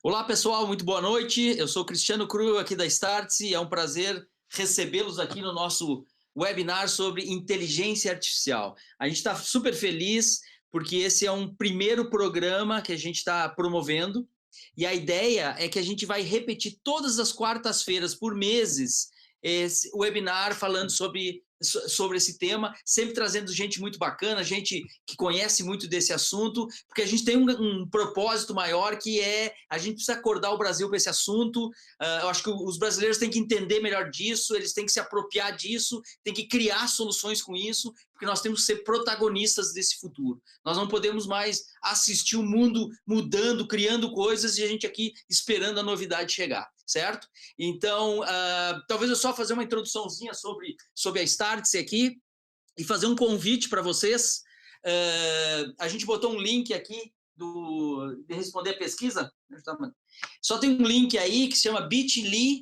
Olá, pessoal, muito boa noite. Eu sou Cristiano Cru, aqui da Startse. É um prazer recebê-los aqui no nosso webinar sobre inteligência artificial. A gente está super feliz porque esse é um primeiro programa que a gente está promovendo e a ideia é que a gente vai repetir todas as quartas-feiras por meses esse webinar falando sobre esse tema, sempre trazendo gente muito bacana, gente que conhece muito desse assunto, porque a gente tem um propósito maior que é a gente precisa acordar o Brasil para esse assunto. Eu acho que os brasileiros têm que entender melhor disso, eles têm que se apropriar disso, têm que criar soluções com isso, porque nós temos que ser protagonistas desse futuro. Nós não podemos mais assistir o mundo mudando, criando coisas e a gente aqui esperando a novidade chegar, certo? Então, talvez eu só fazer uma introduçãozinha sobre a Startse aqui e fazer um convite para vocês. A gente botou um link aqui de responder a pesquisa. Só tem um link aí que se chama bit.ly/IA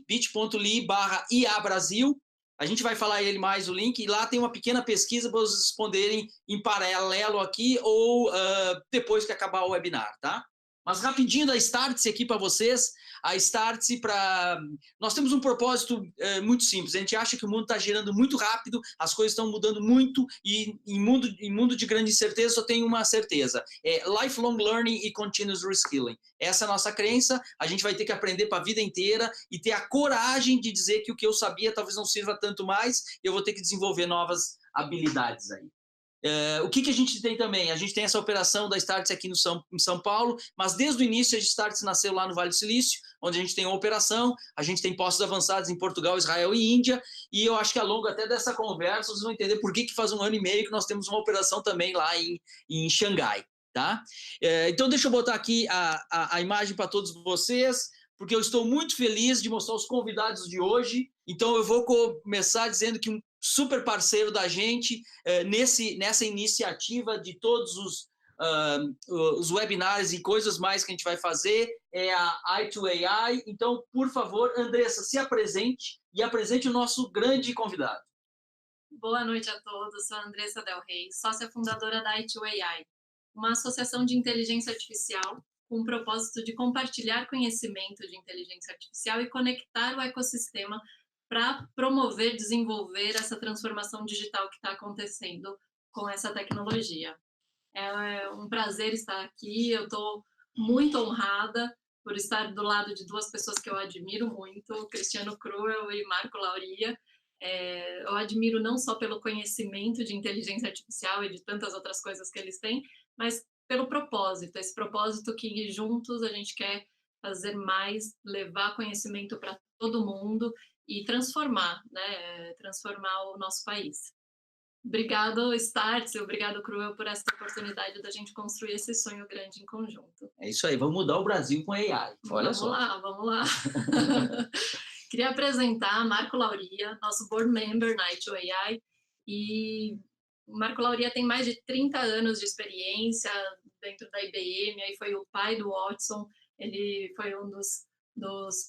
Brasil. A gente vai falar ele mais o link, e lá tem uma pequena pesquisa para vocês responderem em paralelo aqui ou depois que acabar o webinar, tá? Mas rapidinho da Startse aqui para vocês. A Startse nós temos um propósito muito simples. A gente acha que o mundo está girando muito rápido, as coisas estão mudando muito e em mundo de grande incerteza só tem uma certeza: é lifelong learning e continuous reskilling. Essa é a nossa crença. A gente vai ter que aprender para a vida inteira e ter a coragem de dizer que o que eu sabia talvez não sirva tanto mais, eu vou ter que desenvolver novas habilidades aí. O que a gente tem também? A gente tem essa operação da Startse aqui em São Paulo, mas desde o início a Startse nasceu lá no Vale do Silício, onde a gente tem uma operação, a gente tem postos avançados em Portugal, Israel e Índia, e eu acho que ao longo até dessa conversa vocês vão entender por que faz 1 ano e meio que nós temos uma operação também lá em Xangai, tá? Então deixa eu botar aqui a imagem para todos vocês, porque eu estou muito feliz de mostrar os convidados de hoje. Então eu vou começar dizendo que um super parceiro da gente nessa iniciativa de todos os webinars e coisas mais que a gente vai fazer é a i2AI. Então, por favor, Andressa, se apresente e apresente o nosso grande convidado. Boa noite a todos, sou a Andressa Del Rey, sócia fundadora da i2AI, uma associação de inteligência artificial com o propósito de compartilhar conhecimento de inteligência artificial e conectar o ecossistema para promover, desenvolver essa transformação digital que está acontecendo com essa tecnologia. É um prazer estar aqui, eu estou muito honrada por estar do lado de duas pessoas que eu admiro muito, Cristiano Cruel e Marco Lauria. Eu admiro não só pelo conhecimento de inteligência artificial e de tantas outras coisas que eles têm, mas pelo propósito, esse propósito que juntos a gente quer fazer mais, levar conhecimento para todo mundo e transformar, né, transformar o nosso país. Obrigado, Startse, obrigado, Cruel, por essa oportunidade da gente construir esse sonho grande em conjunto. É isso aí, vamos mudar o Brasil com AI. Olha só. Vamos lá. Queria apresentar Marco Lauria, nosso board member na i2AI, e o Marco Lauria tem mais de 30 anos de experiência dentro da IBM, aí foi o pai do Watson, ele foi um dos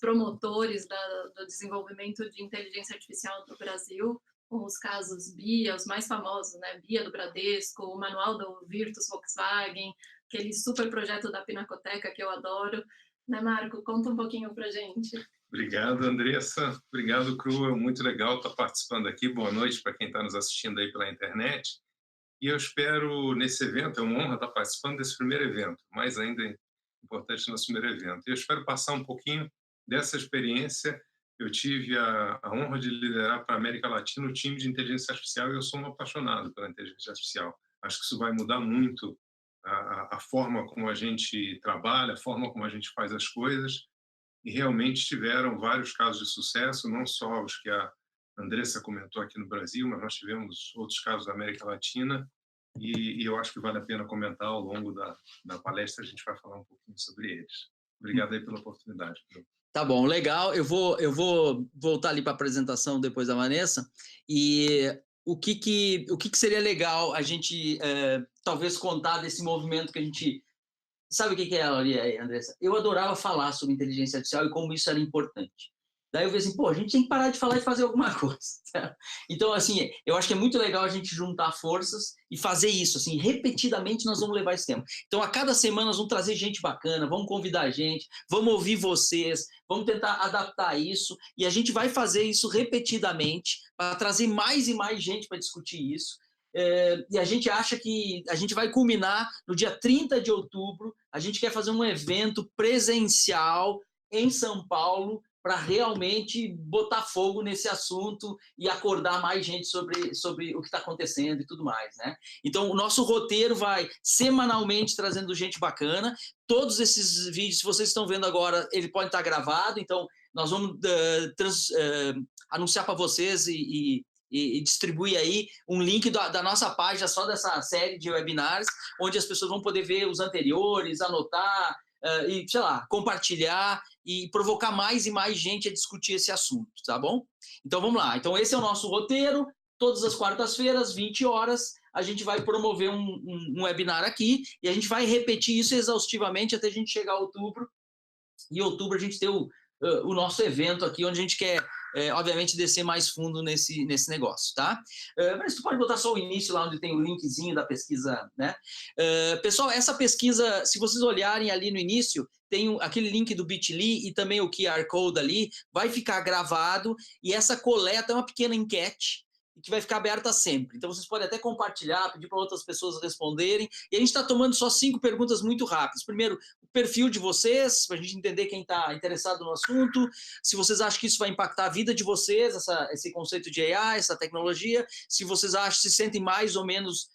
promotores do desenvolvimento de inteligência artificial no Brasil, com os casos BIA, os mais famosos, né? BIA do Bradesco, o manual do Virtus Volkswagen, aquele super projeto da Pinacoteca que eu adoro. Né, Marco? Conta um pouquinho pra gente. Obrigado, Andressa. Obrigado, Cruel. Muito legal estar participando aqui. Boa noite para quem está nos assistindo aí pela internet. E eu espero, nesse evento, é uma honra estar participando desse primeiro evento, mais ainda importante nosso primeiro evento. E eu espero passar um pouquinho dessa experiência. Eu tive a honra de liderar para a América Latina o time de inteligência artificial e eu sou um apaixonado pela inteligência artificial. Acho que isso vai mudar muito a forma como a gente trabalha, a forma como a gente faz as coisas. E realmente tiveram vários casos de sucesso, não só os que a Andressa comentou aqui no Brasil, mas nós tivemos outros casos da América Latina, e eu acho que vale a pena comentar ao longo da palestra, a gente vai falar um pouquinho sobre eles. Obrigado aí pela oportunidade. Tá bom, legal. Eu vou voltar ali para a apresentação depois da Vanessa, e o que seria legal a gente talvez contar desse movimento que a gente... Sabe o que é, Andressa? Eu adorava falar sobre inteligência artificial e como isso era importante. Daí eu falei assim, pô, a gente tem que parar de falar e fazer alguma coisa. Então, assim, eu acho que é muito legal a gente juntar forças e fazer isso, assim, repetidamente nós vamos levar esse tema. Então, a cada semana nós vamos trazer gente bacana, vamos convidar gente, vamos ouvir vocês, vamos tentar adaptar isso, e a gente vai fazer isso repetidamente para trazer mais e mais gente para discutir isso. E a gente acha que a gente vai culminar no dia 30 de outubro, a gente quer fazer um evento presencial em São Paulo, para realmente botar fogo nesse assunto e acordar mais gente sobre o que está acontecendo e tudo mais, né? Então, o nosso roteiro vai semanalmente trazendo gente bacana. Todos esses vídeos, se vocês estão vendo agora, ele pode estar gravado, então nós vamos anunciar para vocês e distribuir aí um link da nossa página só dessa série de webinars, onde as pessoas vão poder ver os anteriores, anotar, e, sei lá, compartilhar e provocar mais e mais gente a discutir esse assunto, tá bom? Então, vamos lá. Então, esse é o nosso roteiro. Todas as quartas-feiras, 20 horas, a gente vai promover um webinar aqui e a gente vai repetir isso exaustivamente até a gente chegar a outubro. E em outubro a gente tem o nosso evento aqui, onde a gente quer, obviamente, descer mais fundo nesse negócio, tá? Mas tu pode botar só o início lá, onde tem o linkzinho da pesquisa, né? Pessoal, essa pesquisa, se vocês olharem ali no início, tem aquele link do Bitly e também o QR Code ali, vai ficar gravado, e essa coleta é uma pequena enquete, que vai ficar aberta sempre. Então, vocês podem até compartilhar, pedir para outras pessoas responderem, e a gente está tomando só 5 perguntas muito rápidas. Primeiro, o perfil de vocês, para a gente entender quem está interessado no assunto, se vocês acham que isso vai impactar a vida de vocês, esse conceito de AI, essa tecnologia, se vocês acham, se sentem mais ou menos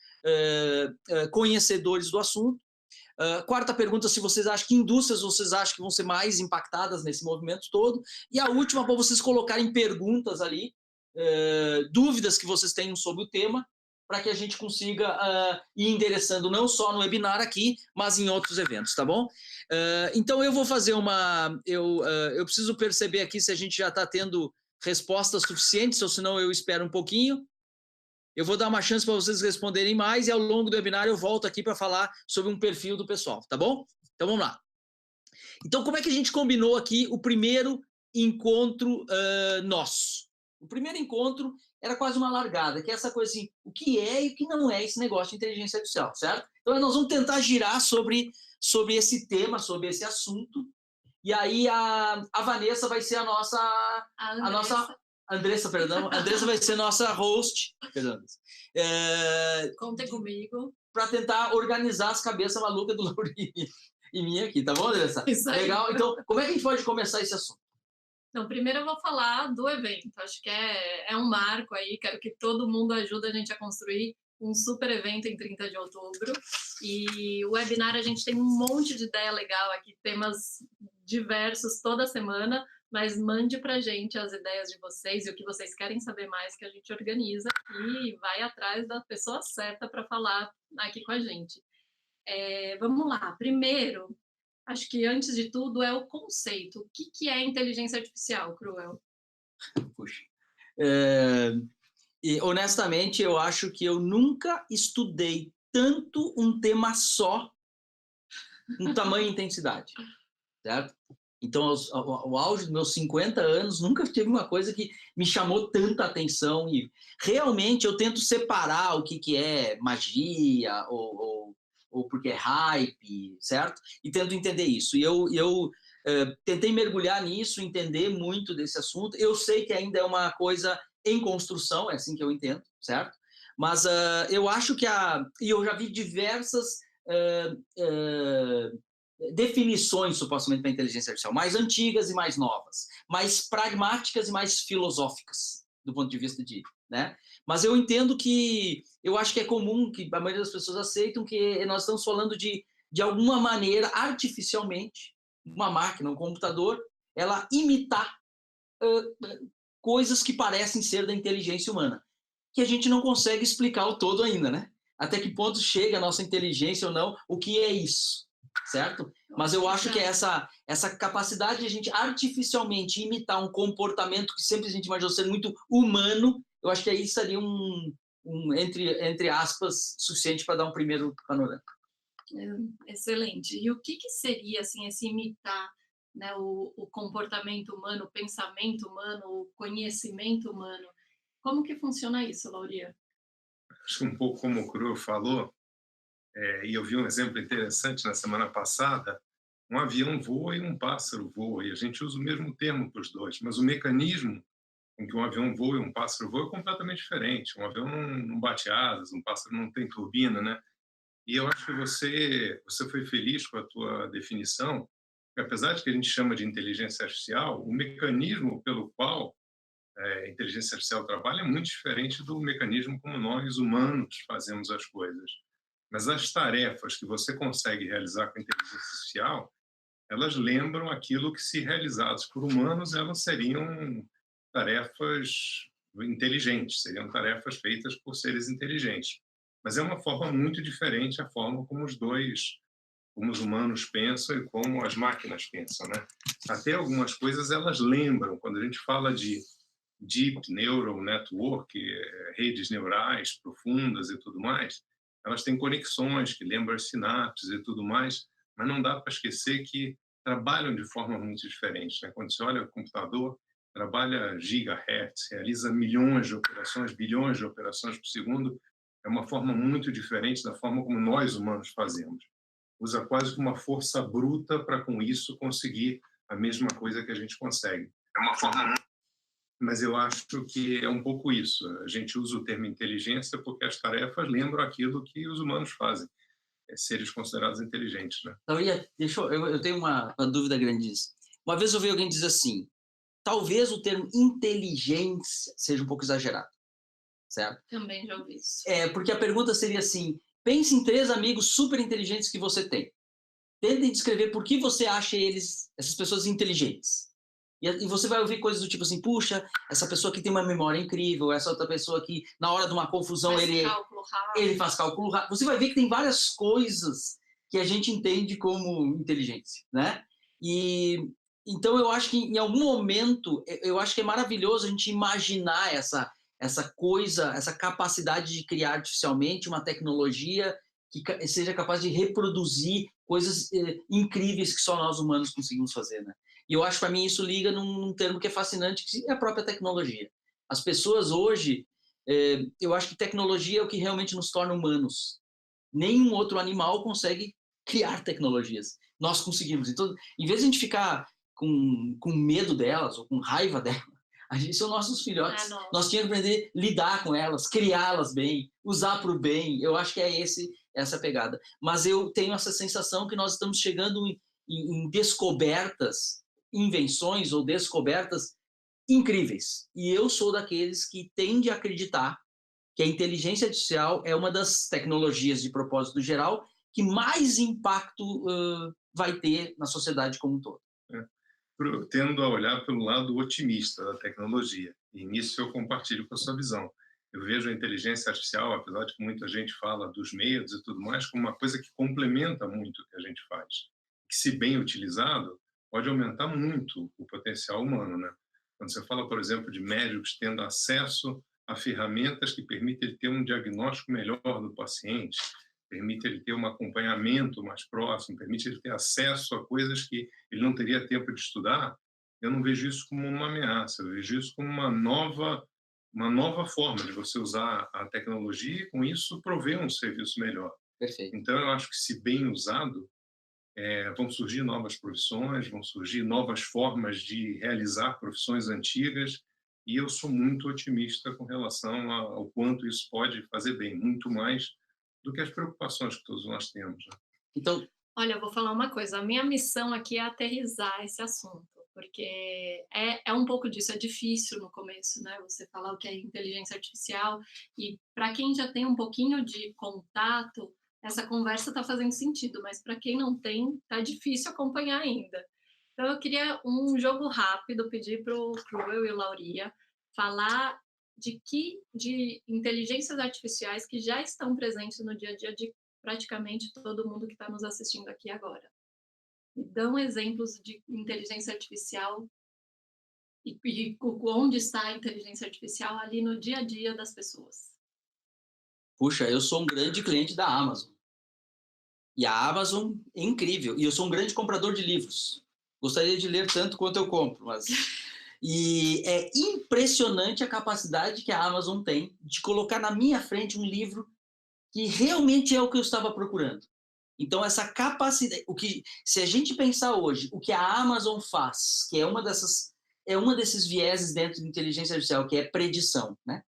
conhecedores do assunto. Quarta pergunta, se vocês acham que indústrias vocês acham que vão ser mais impactadas nesse movimento todo. E a última, para vocês colocarem perguntas ali, dúvidas que vocês tenham sobre o tema, para que a gente consiga ir endereçando não só no webinar aqui, mas em outros eventos, tá bom? Então eu vou fazer eu preciso perceber aqui se a gente já está tendo respostas suficientes, ou senão eu espero um pouquinho. Eu vou dar uma chance para vocês responderem mais e ao longo do webinar eu volto aqui para falar sobre um perfil do pessoal, tá bom? Então vamos lá. Então como é que a gente combinou aqui o primeiro encontro nosso? O primeiro encontro era quase uma largada, que é essa coisa assim, o que é e o que não é esse negócio de inteligência artificial, certo? Então nós vamos tentar girar sobre esse tema, sobre esse assunto, e aí a Vanessa vai ser a nossa Andressa, perdão. Andressa vai ser nossa host. Perdão. Contem comigo. Para tentar organizar as cabeças malucas do Laurinho e minha aqui, tá bom, Andressa? Isso aí. Legal. Então, como é que a gente pode começar esse assunto? Então, primeiro eu vou falar do evento. Acho que é um marco aí. Quero que todo mundo ajude a gente a construir um super evento em 30 de outubro. E o webinar, a gente tem um monte de ideia legal aqui, temas diversos toda semana. Mas mande para a gente as ideias de vocês e o que vocês querem saber mais, que a gente organiza e vai atrás da pessoa certa para falar aqui com a gente. Vamos lá. Primeiro, acho que antes de tudo é o conceito. O que é inteligência artificial, Cruel? Puxa. E, honestamente, eu acho que eu nunca estudei tanto um tema só, com tamanho e intensidade, certo? Então, ao auge dos meus 50 anos, nunca teve uma coisa que me chamou tanta atenção. E realmente eu tento separar o que é magia ou porque é hype, certo? E tento entender isso. E eu tentei mergulhar nisso, entender muito desse assunto. Eu sei que ainda é uma coisa em construção, é assim que eu entendo, certo? Mas eu acho que e eu já vi diversas definições, supostamente, para a inteligência artificial, mais antigas e mais novas, mais pragmáticas e mais filosóficas, do ponto de vista né? Mas eu entendo eu acho que é comum que a maioria das pessoas aceitam que nós estamos falando de alguma maneira, artificialmente, uma máquina, um computador, ela imitar coisas que parecem ser da inteligência humana, que a gente não consegue explicar o todo ainda, né? Até que ponto chega a nossa inteligência ou não, o que é isso? Certo? Mas eu acho que essa capacidade de a gente artificialmente imitar um comportamento que sempre a gente imaginou ser muito humano, eu acho que aí seria entre aspas, suficiente para dar um primeiro panorama. Excelente. E o que seria assim, esse imitar? né, o comportamento humano, o pensamento humano, o conhecimento humano. Como que funciona isso, Lauria? Acho que um pouco como o Cru falou, e eu vi um exemplo interessante na semana passada, um avião voa e um pássaro voa, e a gente usa o mesmo termo para os dois, mas o mecanismo com que um avião voa e um pássaro voa é completamente diferente. Um avião não bate asas, um pássaro não tem turbina, né? E eu acho que você foi feliz com a tua definição, que apesar de que a gente chama de inteligência artificial, o mecanismo pelo qual a inteligência artificial trabalha é muito diferente do mecanismo como nós humanos fazemos as coisas. Mas as tarefas que você consegue realizar com a inteligência artificial, elas lembram aquilo que, se realizadas por humanos, elas seriam tarefas inteligentes, seriam tarefas feitas por seres inteligentes. Mas é uma forma muito diferente a forma como como os humanos pensam e como as máquinas pensam, né? Até algumas coisas elas lembram. Quando a gente fala de Deep Neural Network, redes neurais profundas e tudo mais, elas têm conexões que lembram as sinapses e tudo mais, mas não dá para esquecer que trabalham de forma muito diferente, né? Quando você olha o computador, trabalha gigahertz, realiza milhões de operações, bilhões de operações por segundo, é uma forma muito diferente da forma como nós humanos fazemos. Usa quase que uma força bruta para, com isso, conseguir a mesma coisa que a gente consegue. É uma forma, mas eu acho que é um pouco isso. A gente usa o termo inteligência porque as tarefas lembram aquilo que os humanos fazem, seres considerados inteligentes, né? Então, eu tenho uma dúvida grande disso. Uma vez eu ouvi alguém dizer assim, talvez o termo inteligência seja um pouco exagerado, certo? Também já ouvi isso. Porque a pergunta seria assim, pense em 3 amigos super inteligentes que você tem. Tentem descrever por que você acha essas pessoas inteligentes. E você vai ouvir coisas do tipo assim, puxa, essa pessoa aqui tem uma memória incrível, essa outra pessoa aqui, na hora de uma confusão, ele faz cálculo rápido. Você vai ver que tem várias coisas que a gente entende como inteligência, né? E então eu acho que em algum momento, eu acho que é maravilhoso a gente imaginar essa coisa, essa capacidade de criar artificialmente uma tecnologia que seja capaz de reproduzir coisas incríveis que só nós humanos conseguimos fazer, né? E eu acho, para mim, isso liga num termo que é fascinante, que é a própria tecnologia. As pessoas hoje, eu acho que tecnologia é o que realmente nos torna humanos. Nenhum outro animal consegue criar tecnologias. Nós conseguimos. Então, em vez de a gente ficar com medo delas ou com raiva delas, a gente são nossos filhotes. Nós tínhamos que aprender a lidar com elas, criá-las bem, usar para o bem. Eu acho que é essa pegada. Mas eu tenho essa sensação que nós estamos chegando em descobertas, invenções ou descobertas incríveis. E eu sou daqueles que tende a acreditar que a inteligência artificial é uma das tecnologias de propósito geral que mais impacto vai ter na sociedade como um todo. Tendo a olhar pelo lado otimista da tecnologia. E nisso eu compartilho com a sua visão. Eu vejo a inteligência artificial, apesar de que muita gente fala dos medos e tudo mais, como uma coisa que complementa muito o que a gente faz. Que, se bem utilizado, pode aumentar muito o potencial humano, né? Quando você fala, por exemplo, de médicos tendo acesso a ferramentas que permitem ele ter um diagnóstico melhor do paciente, permite ele ter um acompanhamento mais próximo, permite ele ter acesso a coisas que ele não teria tempo de estudar, eu não vejo isso como uma ameaça, eu vejo isso como uma nova forma de você usar a tecnologia e, com isso, prover um serviço melhor. Perfeito. Então, eu acho que, se bem usado, vão surgir novas profissões, vão surgir novas formas de realizar profissões antigas, e eu sou muito otimista com relação ao quanto isso pode fazer bem, muito mais do que as preocupações que todos nós temos, né? Então, olha, eu vou falar uma coisa, a minha missão aqui é aterrissar esse assunto, porque é um pouco disso, é difícil no começo, né, você falar o que é inteligência artificial, e para quem já tem um pouquinho de contato, essa conversa está fazendo sentido, mas para quem não tem, tá difícil acompanhar ainda. Então eu queria um jogo rápido, pedir para o Cruel e o Lauria falar de inteligências artificiais que já estão presentes no dia a dia de praticamente todo mundo que está nos assistindo aqui agora. Me dão exemplos de inteligência artificial e onde está a inteligência artificial ali no dia a dia das pessoas. Puxa, eu sou um grande cliente da Amazon. E a Amazon é incrível. E eu sou um grande comprador de livros. Gostaria de ler tanto quanto eu compro, mas... E é impressionante a capacidade que a Amazon tem de colocar na minha frente um livro que realmente é o que eu estava procurando. Então, essa capacidade... se a gente pensar hoje, o que a Amazon faz, que é uma desses vieses dentro de inteligência artificial, que é predição, né?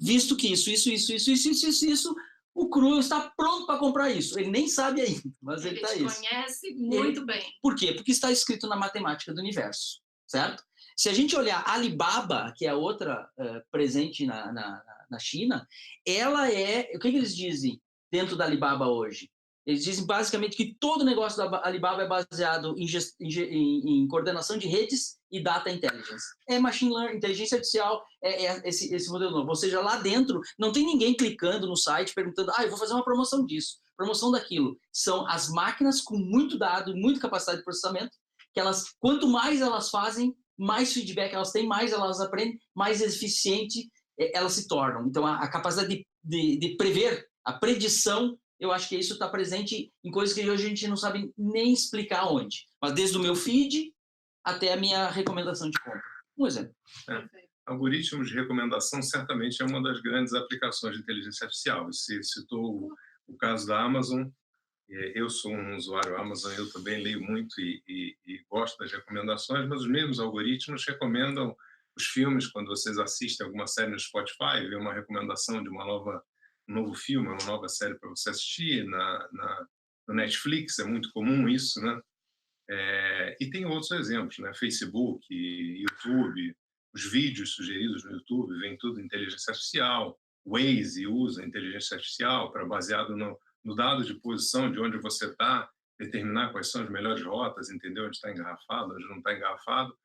Visto que isso, o Cru está pronto para comprar isso. Ele nem sabe ainda, mas ele está isso. Ele conhece muito bem. Por quê? Porque está escrito na matemática do universo, certo? Se a gente olhar Alibaba, que é a outra presente na China, ela é... O que eles dizem dentro da Alibaba hoje? Eles dizem basicamente que todo o negócio da Alibaba é baseado em coordenação de redes e data intelligence. É machine learning, inteligência artificial, esse modelo novo. Ou seja, lá dentro não tem ninguém clicando no site perguntando, eu vou fazer uma promoção disso, promoção daquilo. São as máquinas com muito dado, muita capacidade de processamento, que quanto mais elas fazem, mais feedback elas têm, mais elas aprendem, mais eficiente elas se tornam. Então, a capacidade de prever, a predição, eu acho que isso está presente em coisas que hoje a gente não sabe nem explicar onde. Mas desde o meu feed até a minha recomendação de compra. Um exemplo. Algoritmos de recomendação certamente é uma das grandes aplicações de inteligência artificial. Você citou o caso da Amazon. Eu sou um usuário Amazon, eu também leio muito e gosto das recomendações, mas os mesmos algoritmos recomendam os filmes quando vocês assistem alguma série no Spotify, vê uma recomendação de um novo filme, uma nova série para você assistir, no Netflix é muito comum isso, né? E tem outros exemplos, né? Facebook, YouTube, os vídeos sugeridos no YouTube, vem tudo inteligência artificial, Waze usa inteligência artificial baseado no dado de posição de onde você está, determinar quais são as melhores rotas, entender onde está engarrafado, onde não está engarrafado.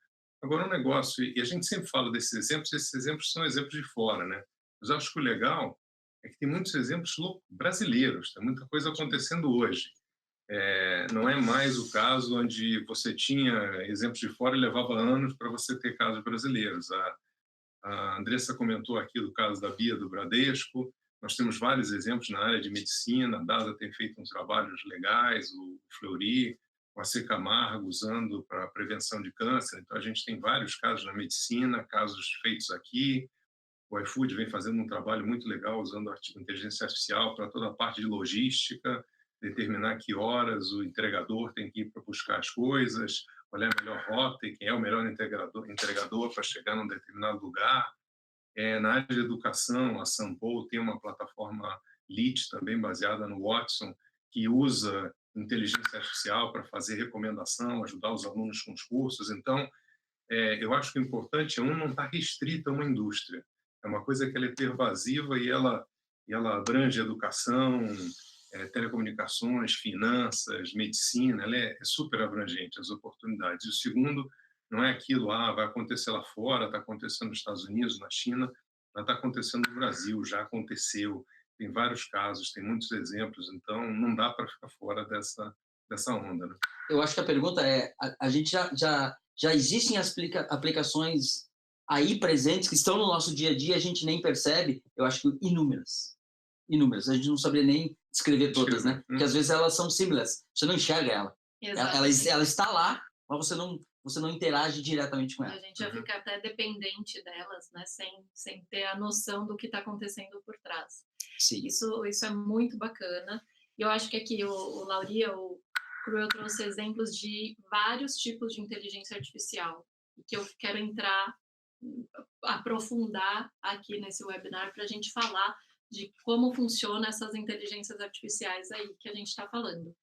Agora, um negócio, e a gente sempre fala desses exemplos são exemplos de fora, né? Mas eu acho que o legal é que tem muitos exemplos brasileiros, tem muita coisa acontecendo hoje. Não é mais o caso onde você tinha exemplos de fora e levava anos para você ter casos brasileiros. A Andressa comentou aqui do caso da Bia do Bradesco. Nós temos vários exemplos na área de medicina. A DASA tem feito uns trabalhos legais, o Fleury, o AC Camargo, usando para prevenção de câncer. Então, a gente tem vários casos na medicina, casos feitos aqui. O iFood vem fazendo um trabalho muito legal usando a inteligência artificial para toda a parte de logística, determinar que horas o entregador tem que ir para buscar as coisas, olhar a melhor rota e quem é o melhor entregador para chegar num determinado lugar. Na área de educação, a Sampo tem uma plataforma LIT também baseada no Watson, que usa inteligência artificial para fazer recomendação, ajudar os alunos com os cursos. Então, eu acho que o importante não está restrito a uma indústria. É uma coisa que ela é pervasiva e ela abrange educação, telecomunicações, finanças, medicina. Ela é super abrangente, as oportunidades. E o segundo não é aquilo, vai acontecer lá fora, está acontecendo nos Estados Unidos, na China, mas está acontecendo no Brasil, já aconteceu, tem vários casos, tem muitos exemplos, então não dá para ficar fora dessa onda, né? Eu acho que a pergunta é, a gente já existem aplicações aí presentes que estão no nosso dia a dia, a gente nem percebe, eu acho que inúmeras, a gente não saberia nem descrever todas, né? Porque às vezes elas são seamless, você não enxerga ela. Ela está lá, mas você não interage diretamente com ela. A gente já fica até dependente delas, né? Sem ter a noção do que está acontecendo por trás. Sim. Isso é muito bacana. E eu acho que aqui o Lauria, o Cruel trouxe exemplos de vários tipos de inteligência artificial, que eu quero aprofundar aqui nesse webinar para a gente falar de como funcionam essas inteligências artificiais aí que a gente está falando.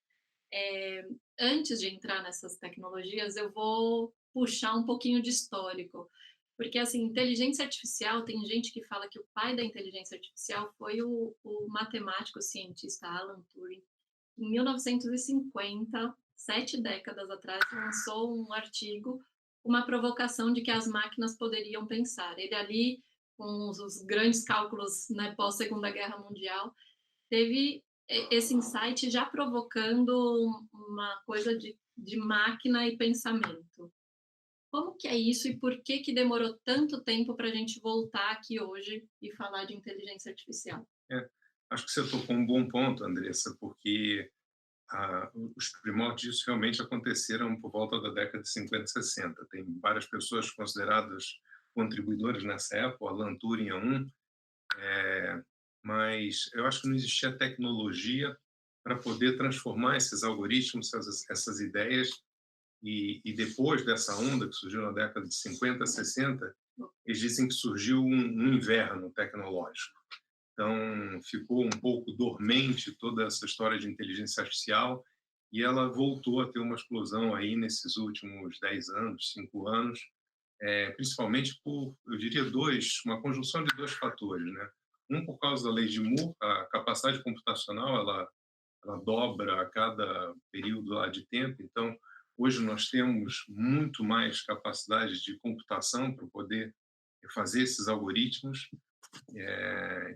Antes de entrar nessas tecnologias, eu vou puxar um pouquinho de histórico, porque assim, inteligência artificial, tem gente que fala que o pai da inteligência artificial foi o matemático cientista Alan Turing. Em 1950, 7 décadas atrás, lançou um artigo, uma provocação de que as máquinas poderiam pensar. Ele ali, com os grandes cálculos, né, pós-Segunda Guerra Mundial, teve esse insight já provocando uma coisa de máquina e pensamento. Como que é isso e por que demorou tanto tempo para a gente voltar aqui hoje e falar de inteligência artificial? Acho que você tocou um bom ponto, Andressa, porque os primórdios disso realmente aconteceram por volta da década de 50 e 60. Tem várias pessoas consideradas contribuidores nessa época, o Alan Turing é um, mas eu acho que não existia tecnologia para poder transformar esses algoritmos, essas ideias, e depois dessa onda que surgiu na década de 50, 60, eles dizem que surgiu um inverno tecnológico. Então, ficou um pouco dormente toda essa história de inteligência artificial e ela voltou a ter uma explosão aí nesses últimos 10 anos, 5 anos, principalmente por, eu diria, uma conjunção de dois fatores, né? Um, por causa da lei de Moore, a capacidade computacional, ela dobra a cada período lá de tempo, então, hoje nós temos muito mais capacidade de computação para poder fazer esses algoritmos.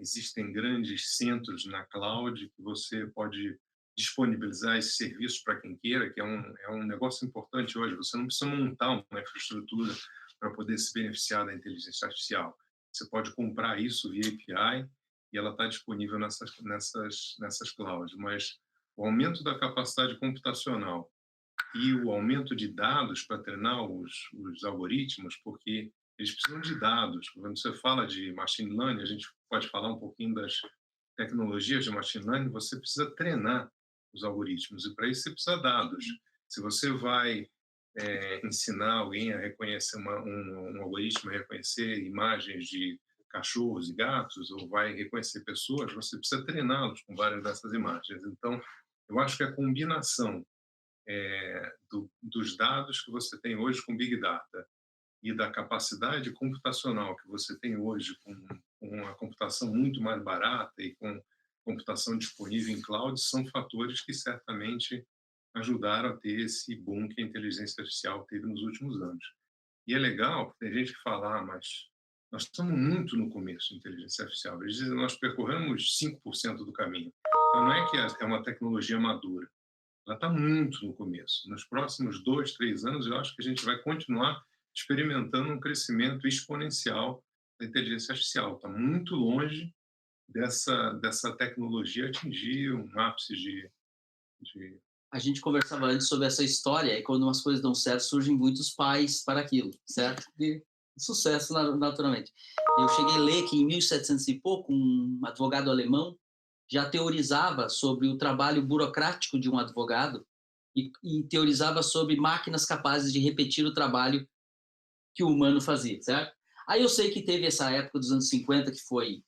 Existem grandes centros na cloud que você pode disponibilizar esses serviços para quem queira, que é um negócio importante hoje. Você não precisa montar uma infraestrutura para poder se beneficiar da inteligência artificial. Você pode comprar isso via API e ela está disponível nessas clouds. Mas o aumento da capacidade computacional e o aumento de dados para treinar os algoritmos, porque eles precisam de dados. Quando você fala de machine learning, a gente pode falar um pouquinho das tecnologias de machine learning, você precisa treinar os algoritmos, e para isso você precisa de dados. Se você vai ensinar alguém a reconhecer um algoritmo, a reconhecer imagens de cachorros e gatos, ou vai reconhecer pessoas, você precisa treiná-los com várias dessas imagens. Então, eu acho que a combinação dos dados que você tem hoje com Big Data e da capacidade computacional que você tem hoje com a computação muito mais barata e com computação disponível em cloud, são fatores que certamente ajudaram a ter esse boom que a inteligência artificial teve nos últimos anos. E é legal, porque tem gente que fala, mas nós estamos muito no começo da inteligência artificial. Eles dizem, nós percorremos 5% do caminho. Então, não é que é uma tecnologia madura. Ela está muito no começo. Nos próximos 2, 3 anos, eu acho que a gente vai continuar experimentando um crescimento exponencial da inteligência artificial. Está muito longe dessa tecnologia atingir um ápice de... A gente conversava antes sobre essa história, e quando umas coisas dão certo, surgem muitos pais para aquilo, certo? De sucesso, naturalmente. Eu cheguei a ler que em 1700 e pouco, um advogado alemão já teorizava sobre o trabalho burocrático de um advogado e teorizava sobre máquinas capazes de repetir o trabalho que o humano fazia, certo? Aí eu sei que teve essa época dos anos 50 que foi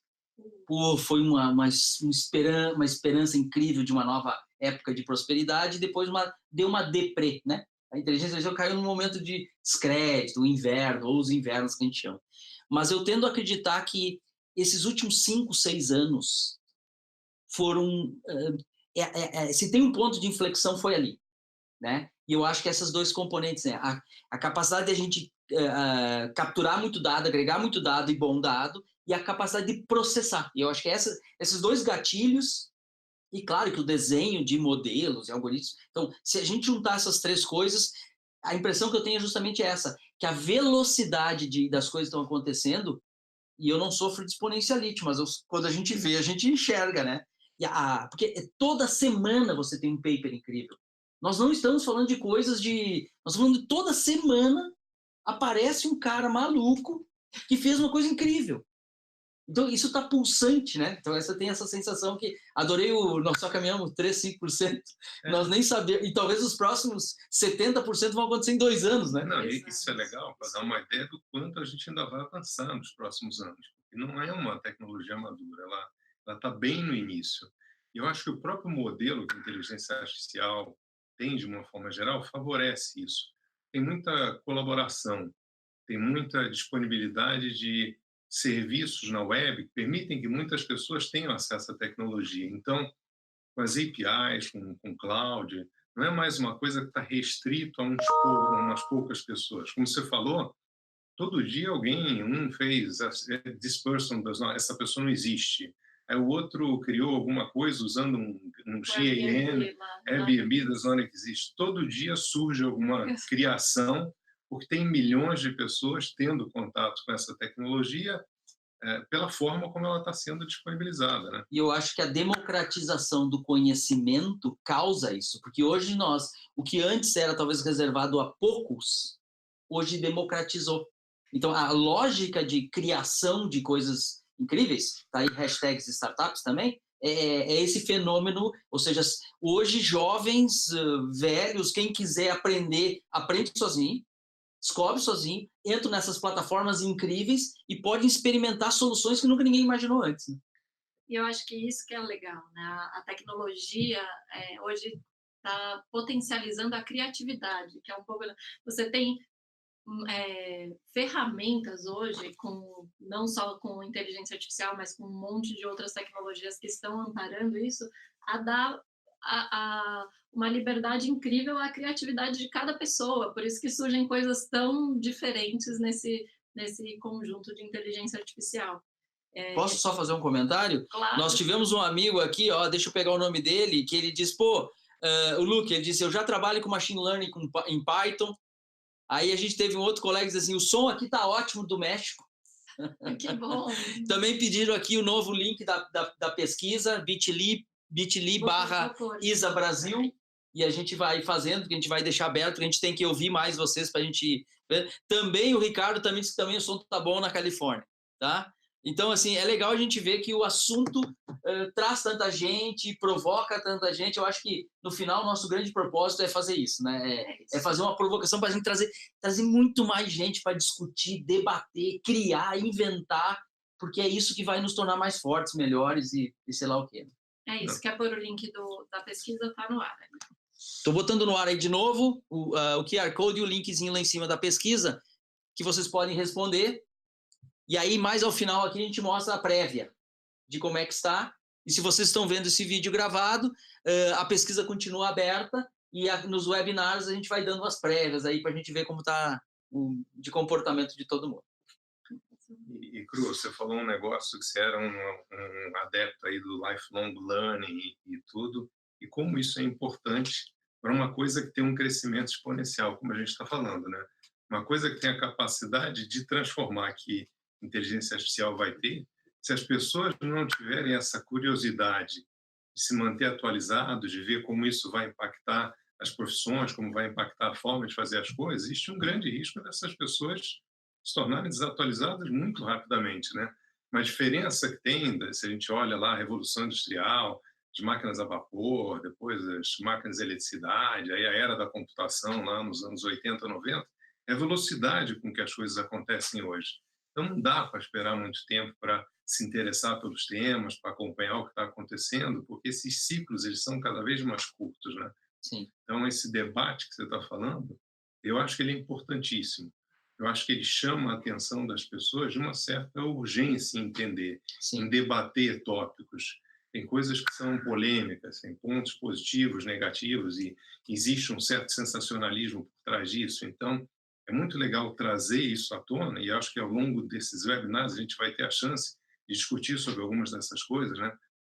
uma esperança incrível de uma nova época de prosperidade, e depois deu uma deprê, né? A inteligência artificial caiu num momento de descrédito, o inverno, ou os invernos que a gente chama. Mas eu tendo a acreditar que esses últimos 5, 6 anos foram... se tem um ponto de inflexão, foi ali, né? E eu acho que esses dois componentes, né? A capacidade de a gente capturar muito dado, agregar muito dado e bom dado, e a capacidade de processar. E eu acho que esses dois gatilhos, e claro que o desenho de modelos e algoritmos... Então, se a gente juntar essas três coisas, a impressão que eu tenho é justamente essa, que a velocidade das coisas que estão acontecendo, e eu não sofro de exponencialite, mas quando a gente vê, a gente enxerga, né? Porque toda semana você tem um paper incrível. Nós não estamos falando de coisas de... Nós estamos falando de toda semana aparece um cara maluco que fez uma coisa incrível. Então, isso está pulsante, né? Então, você tem essa sensação que... Adorei nós só caminhamos 3, 5%. Nós nem sabemos... E talvez os próximos 70% vão acontecer em 2 anos, né? Não, isso é legal, para dar uma ideia do quanto a gente ainda vai avançar nos próximos anos. Porque não é uma tecnologia madura, ela está bem no início. E eu acho que o próprio modelo que a inteligência artificial tem, de uma forma geral, favorece isso. Tem muita colaboração, tem muita disponibilidade de serviços na web que permitem que muitas pessoas tenham acesso à tecnologia. Então, com as APIs, com cloud, não é mais uma coisa que está restrito a umas poucas pessoas. Como você falou, todo dia alguém, fez this person does not, essa pessoa não existe. Aí o outro criou alguma coisa usando um GAN, Airbnb does not exist. Todo dia surge alguma criação, porque tem milhões de pessoas tendo contato com essa tecnologia. pela forma como ela está sendo disponibilizada, né? E eu acho que a democratização do conhecimento causa isso, porque hoje o que antes era talvez reservado a poucos, hoje democratizou. Então, a lógica de criação de coisas incríveis, tá aí hashtags startups também, é esse fenômeno, ou seja, hoje jovens, velhos, quem quiser aprender, aprende sozinho, descobre sozinho, entra nessas plataformas incríveis e pode experimentar soluções que nunca ninguém imaginou antes. Né? E eu acho que isso que é legal, né? A tecnologia hoje está potencializando a criatividade, que é um pouco... Você tem ferramentas hoje, não só com inteligência artificial, mas com um monte de outras tecnologias que estão amparando isso, a dar uma liberdade incrível à criatividade de cada pessoa. Por isso que surgem coisas tão diferentes nesse conjunto de inteligência artificial. Posso só fazer um comentário? Claro. Nós tivemos um amigo aqui, deixa eu pegar o nome dele, que ele diz, o Luke, ele disse, eu já trabalho com machine learning em Python. Aí a gente teve um outro colega que disse assim, o som aqui tá ótimo do México. Que bom. Também pediram aqui o novo link da pesquisa, bit.ly/Isa Brasil, e a gente vai fazendo, porque a gente vai deixar aberto, porque a gente tem que ouvir mais vocês para a gente ver. Também o Ricardo também disse que também o som tá bom na Califórnia, tá? Então, assim, é legal a gente ver que o assunto traz tanta gente, provoca tanta gente. Eu acho que, no final, o nosso grande propósito é fazer isso, né? É fazer uma provocação para a gente trazer muito mais gente para discutir, debater, criar, inventar, porque é isso que vai nos tornar mais fortes, melhores e sei lá o quê. É isso, quer pôr o link da pesquisa, tá no ar. Estou botando no ar aí de novo o QR Code e o linkzinho lá em cima da pesquisa, que vocês podem responder. E aí, mais ao final aqui, a gente mostra a prévia de como é que está. E se vocês estão vendo esse vídeo gravado, a pesquisa continua aberta e nos webinars a gente vai dando as prévias aí para a gente ver como está de comportamento de todo mundo. E Cru, você falou um negócio que você era um adepto aí do lifelong learning e tudo, e como isso é importante para uma coisa que tem um crescimento exponencial, como a gente está falando, né? Uma coisa que tem a capacidade de transformar, que inteligência artificial vai ter, se as pessoas não tiverem essa curiosidade de se manter atualizado, de ver como isso vai impactar as profissões, como vai impactar a forma de fazer as coisas, existe um grande risco dessas pessoas se tornarem desatualizadas muito rapidamente, né? Uma diferença que tem, se a gente olha lá a Revolução Industrial, as máquinas a vapor, depois as máquinas de eletricidade, aí a era da computação lá nos anos 80, 90, é a velocidade com que as coisas acontecem hoje. Então, não dá para esperar muito tempo para se interessar pelos temas, para acompanhar o que está acontecendo, porque esses ciclos eles são cada vez mais curtos, né? Sim. Então, esse debate que você está falando, eu acho que ele é importantíssimo. Eu acho que ele chama a atenção das pessoas de uma certa urgência em entender, Sim. em debater tópicos. Tem coisas que são polêmicas, tem pontos positivos, negativos, e existe um certo sensacionalismo por trás disso. Então, é muito legal trazer isso à tona, e acho que ao longo desses webinars a gente vai ter a chance de discutir sobre algumas dessas coisas, né?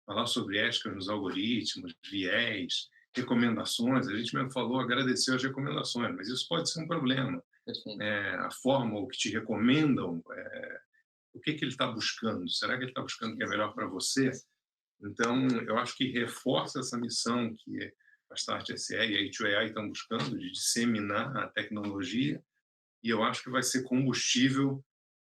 Falar sobre ética nos algoritmos, viés, recomendações. A gente mesmo falou, agradeceu as recomendações, mas isso pode ser um problema. A forma, o que te recomendam, o que ele está buscando? Será que ele está buscando o que é melhor para você? Então, eu acho que reforça essa missão que a Start SE e a H2AI estão buscando, de disseminar a tecnologia, e eu acho que vai ser combustível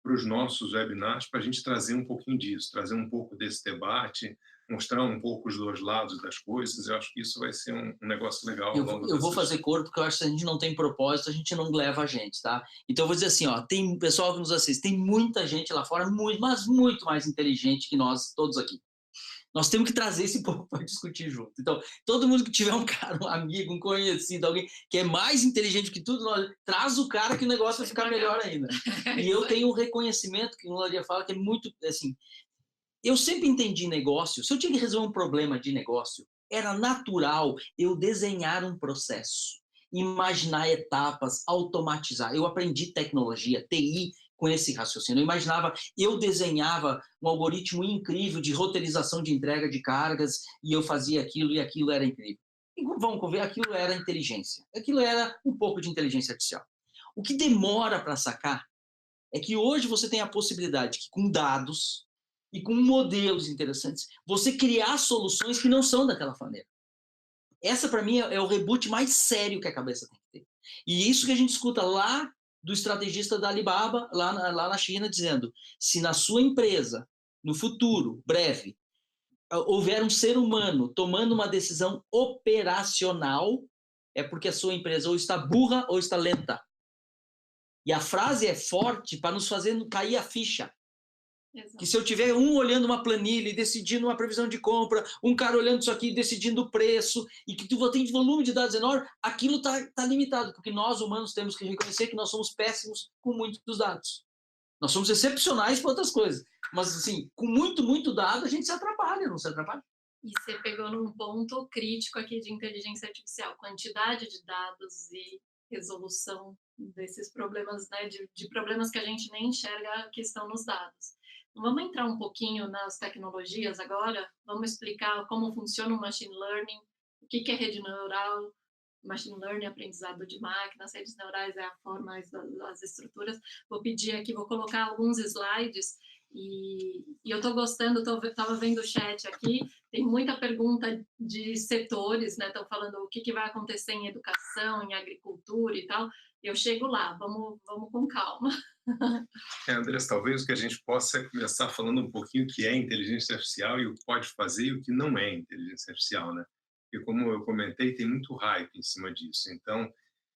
para os nossos webinars, para a gente trazer um pouquinho disso, trazer um pouco desse debate, mostrar um pouco os dois lados das coisas. Eu acho que isso vai ser um negócio legal. Eu vou fazer cor, porque eu acho que se a gente não tem propósito, a gente não leva a gente, tá? Então eu vou dizer assim, tem pessoal que nos assiste, tem muita gente lá fora, mas muito mais inteligente que nós todos aqui. Nós temos que trazer esse povo para discutir junto. Então, todo mundo que tiver um cara, um amigo, um conhecido, alguém que é mais inteligente que tudo, traz o cara que o negócio vai ficar melhor ainda. E eu tenho um reconhecimento, que o Laria fala, que é muito, assim, eu sempre entendi negócio. Se eu tinha que resolver um problema de negócio, era natural eu desenhar um processo, imaginar etapas, automatizar. Eu aprendi tecnologia, TI, com esse raciocínio. Eu desenhava um algoritmo incrível de roteirização de entrega de cargas e eu fazia aquilo e aquilo era incrível. E vamos ver, aquilo era inteligência. Aquilo era um pouco de inteligência artificial. O que demora para sacar é que hoje você tem a possibilidade que, com dados e com modelos interessantes, você criar soluções que não são daquela maneira. Essa, para mim, é o reboot mais sério que a cabeça tem que ter. E isso que a gente escuta lá do estrategista da Alibaba, lá na China, dizendo: se na sua empresa, no futuro, breve, houver um ser humano tomando uma decisão operacional, é porque a sua empresa ou está burra ou está lenta. E a frase é forte para nos fazer cair a ficha. Exato. Que se eu tiver um olhando uma planilha e decidindo uma previsão de compra, um cara olhando isso aqui e decidindo o preço, e que tu tem volume de dados enorme, aquilo está limitado, porque nós humanos temos que reconhecer que nós somos péssimos com muitos dados. Nós somos excepcionais para outras coisas, mas assim, com muito dado a gente se atrapalha, não se atrapalha? E você pegou num ponto crítico aqui de inteligência artificial, quantidade de dados e resolução desses problemas, né, de problemas que a gente nem enxerga que estão nos dados. Vamos entrar um pouquinho nas tecnologias agora? Vamos explicar como funciona o machine learning, o que é rede neural, machine learning, aprendizado de máquina, as redes neurais é a forma, as estruturas. Vou pedir aqui, vou colocar alguns slides e eu estou gostando, estava vendo o chat aqui, tem muita pergunta de setores, né? Estão falando o que vai acontecer em educação, em agricultura e tal. Eu chego lá, vamos com calma. Andressa, talvez o que a gente possa é começar falando um pouquinho o que é inteligência artificial e o que pode fazer e o que não é inteligência artificial, né? Porque, como eu comentei, tem muito hype em cima disso. Então,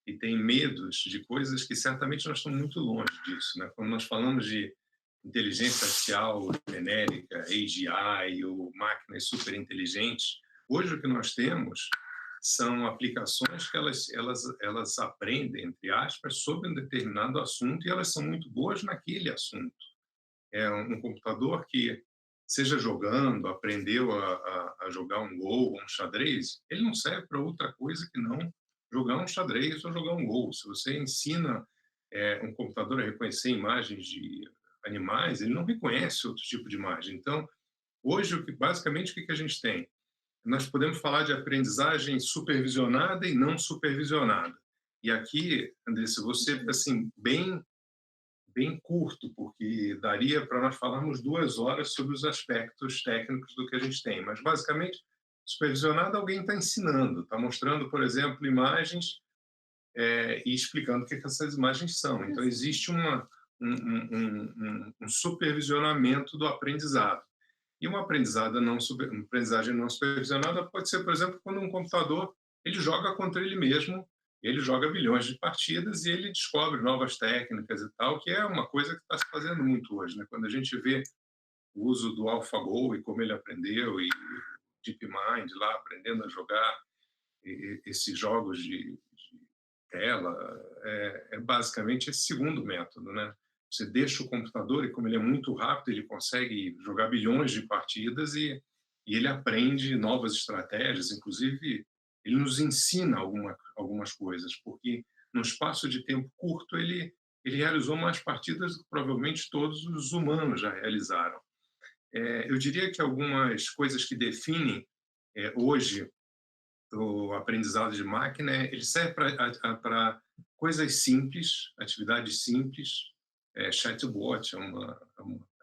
e tem medos de coisas que certamente nós estamos muito longe disso, né? Quando nós falamos de inteligência artificial genérica, AGI ou máquinas super inteligentes, hoje o que nós temos são aplicações que elas aprendem, entre aspas, sobre um determinado assunto e elas são muito boas naquele assunto. É um computador que, seja jogando, aprendeu a jogar um Go ou um xadrez, ele não serve para outra coisa que não jogar um xadrez ou jogar um Go. Se você ensina um computador a reconhecer imagens de animais, ele não reconhece outro tipo de imagem. Então, hoje, basicamente, o que a gente tem? Nós podemos falar de aprendizagem supervisionada e não supervisionada. E aqui, Andressa, você assim bem curto, porque daria para nós falarmos 2 horas sobre os aspectos técnicos do que a gente tem. Mas basicamente, supervisionada, alguém está ensinando, está mostrando, por exemplo, imagens e explicando o que essas imagens são. Então existe um supervisionamento do aprendizado. E uma aprendizagem não supervisionada pode ser, por exemplo, quando um computador ele joga contra ele mesmo, ele joga bilhões de partidas e ele descobre novas técnicas e tal, que é uma coisa que está se fazendo muito hoje, né? Quando a gente vê o uso do AlphaGo e como ele aprendeu, e DeepMind lá aprendendo a jogar esses jogos de tela, é basicamente esse segundo método, né? Você deixa o computador e, como ele é muito rápido, ele consegue jogar bilhões de partidas e ele aprende novas estratégias. Inclusive, ele nos ensina algumas coisas, porque num espaço de tempo curto ele realizou mais partidas do que provavelmente todos os humanos já realizaram. Eu diria que algumas coisas que definem hoje o aprendizado de máquina, ele serve para coisas simples, atividades simples. Chatbot é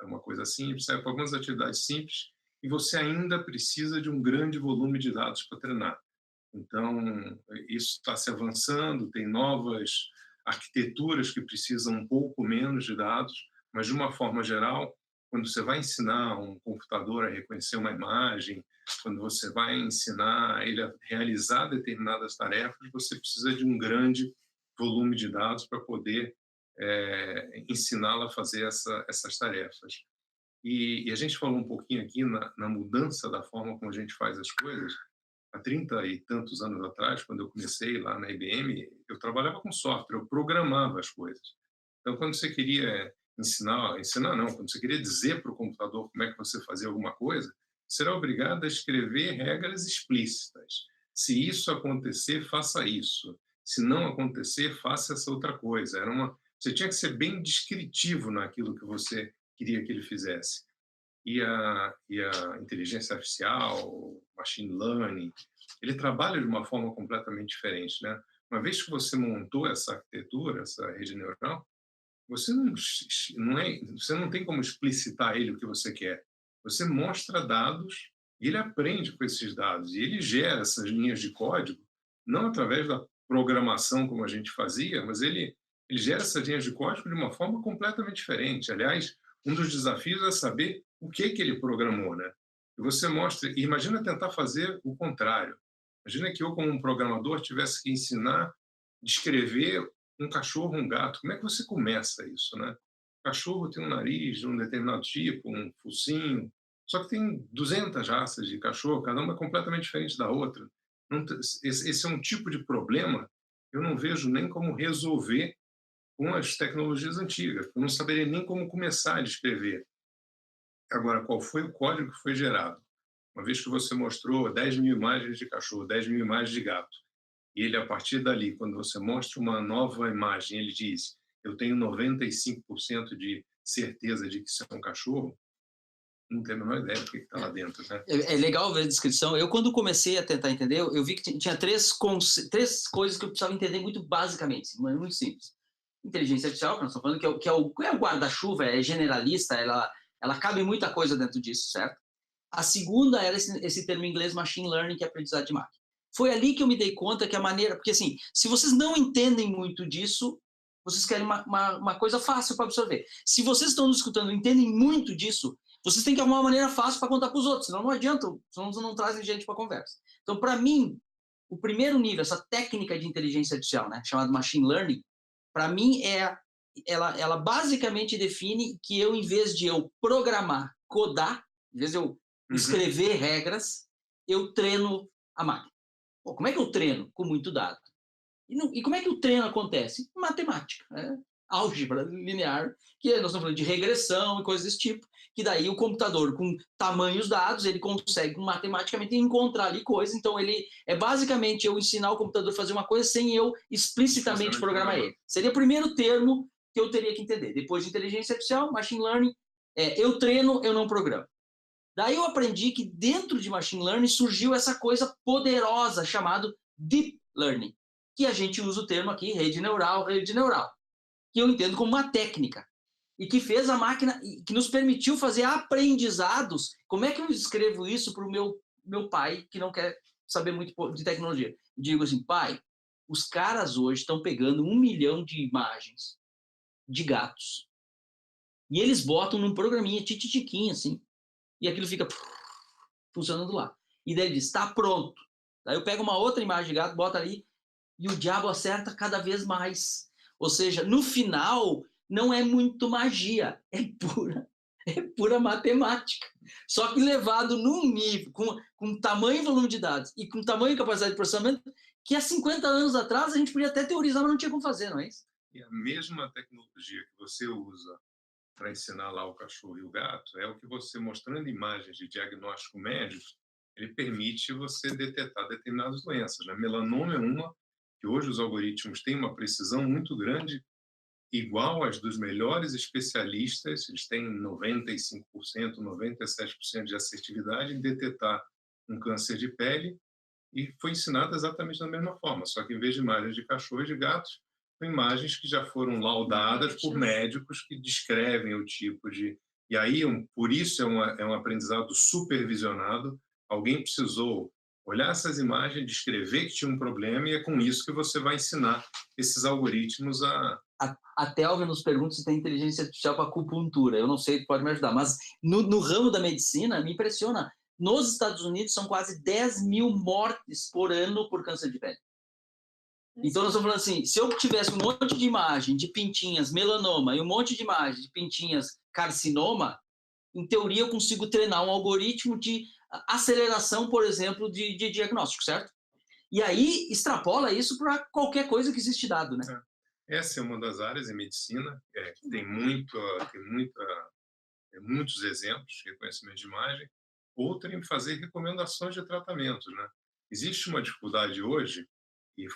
uma coisa simples, serve para algumas atividades simples, e você ainda precisa de um grande volume de dados para treinar. Então, isso está se avançando, tem novas arquiteturas que precisam um pouco menos de dados, mas, de uma forma geral, quando você vai ensinar um computador a reconhecer uma imagem, quando você vai ensinar ele a realizar determinadas tarefas, você precisa de um grande volume de dados para poder ensiná-la a fazer essas tarefas. E a gente falou um pouquinho aqui na mudança da forma como a gente faz as coisas. Há 30 e tantos anos atrás, quando eu comecei lá na IBM, eu trabalhava com software, eu programava as coisas. Então, quando você queria ensinar não, quando você queria dizer para o computador como é que você fazia alguma coisa, você era obrigado a escrever regras explícitas. Se isso acontecer, faça isso. Se não acontecer, faça essa outra coisa. Você tinha que ser bem descritivo naquilo que você queria que ele fizesse. E a inteligência artificial, machine learning, ele trabalha de uma forma completamente diferente, né? Uma vez que você montou essa arquitetura, essa rede neural, você não tem como explicitar ele o que você quer. Você mostra dados e ele aprende com esses dados. E ele gera essas linhas de código, não através da programação como a gente fazia, mas ele gera essas linhas de código de uma forma completamente diferente. Aliás, um dos desafios é saber o que ele programou, né? E você mostra, e imagina tentar fazer o contrário. Imagina que eu, como um programador, tivesse que ensinar, descrever um cachorro, um gato. Como é que você começa isso, né? O cachorro tem um nariz de um determinado tipo, um focinho, só que tem 200 raças de cachorro, cada uma é completamente diferente da outra. Esse é um tipo de problema que eu não vejo nem como resolver com as tecnologias antigas. Eu não saberia nem como começar a descrever. Agora, qual foi o código que foi gerado? Uma vez que você mostrou 10.000 imagens de cachorro, 10.000 imagens de gato, e ele, a partir dali, quando você mostra uma nova imagem, ele diz: eu tenho 95% de certeza de que isso é um cachorro, não tenho a menor ideia do que está lá dentro, né? É legal ver a descrição. Eu, quando comecei a tentar entender, eu vi que tinha três coisas que eu precisava entender muito basicamente, mas muito simples. Inteligência artificial, que nós estamos falando, que é o guarda-chuva, é generalista, ela cabe muita coisa dentro disso, certo? A segunda era esse termo em inglês, machine learning, que é aprendizado de máquina. Foi ali que eu me dei conta que a maneira... Porque, assim, se vocês não entendem muito disso, vocês querem uma coisa fácil para absorver. Se vocês estão nos escutando e entendem muito disso, vocês têm que arrumar uma maneira fácil para contar para os outros, senão não adianta, senão não trazem gente para a conversa. Então, para mim, o primeiro nível, essa técnica de inteligência artificial, né, chamada machine learning, para mim, ela basicamente define que eu, em vez de eu programar, codar, em vez de eu escrever regras, eu treino a máquina. Pô, como é que eu treino? Com muito dado. E como é que o treino acontece? Matemática, né? Álgebra linear, que nós estamos falando de regressão e coisas desse tipo, que daí o computador, com tamanhos dados, ele consegue matematicamente encontrar ali coisas. Então, ele é basicamente eu ensinar o computador a fazer uma coisa sem eu explicitamente programar ele. Seria o primeiro termo que eu teria que entender. Depois de inteligência artificial, machine learning, eu treino, eu não programo. Daí eu aprendi que dentro de machine learning surgiu essa coisa poderosa chamada deep learning, que a gente usa o termo aqui, rede neural, que eu entendo como uma técnica, e que fez a máquina, que nos permitiu fazer aprendizados. Como é que eu escrevo isso para o meu pai, que não quer saber muito de tecnologia? Digo assim: pai, os caras hoje estão pegando 1 milhão de imagens de gatos, e eles botam num programinha tititiquinho, assim, e aquilo fica funcionando lá. E daí ele diz: está pronto. Daí eu pego uma outra imagem de gato, boto ali, e o diabo acerta cada vez mais. Ou seja, no final, não é muito magia, é pura matemática. Só que levado num nível, com tamanho e volume de dados, e com tamanho e capacidade de processamento, que há 50 anos atrás a gente podia até teorizar, mas não tinha como fazer, não é isso? E a mesma tecnologia que você usa para ensinar lá o cachorro e o gato é o que você, mostrando imagens de diagnóstico médico, ele permite você detectar determinadas doenças, né? Melanoma é uma que hoje os algoritmos têm uma precisão muito grande, igual às dos melhores especialistas, eles têm 95%, 97% de assertividade em detectar um câncer de pele, e foi ensinado exatamente da mesma forma, só que em vez de imagens de cachorro e de gatos, são imagens que já foram laudadas por médicos que descrevem o tipo de... E aí, por isso é um aprendizado supervisionado. Alguém precisou olhar essas imagens, descrever que tinha um problema, e é com isso que você vai ensinar esses algoritmos a... A Thelma nos pergunta se tem inteligência artificial para acupuntura. Eu não sei, pode me ajudar, mas no ramo da medicina, me impressiona. Nos Estados Unidos, são quase 10.000 mortes por ano por câncer de pele. Então, nós estamos falando assim, se eu tivesse um monte de imagem de pintinhas melanoma e um monte de imagem de pintinhas carcinoma, em teoria eu consigo treinar um algoritmo de aceleração, por exemplo, de diagnóstico, certo? E aí extrapola isso para qualquer coisa que existe dado, né? Essa é uma das áreas em medicina que tem muitos exemplos de reconhecimento de imagem. Outra em fazer recomendações de tratamentos, né? Existe uma dificuldade hoje,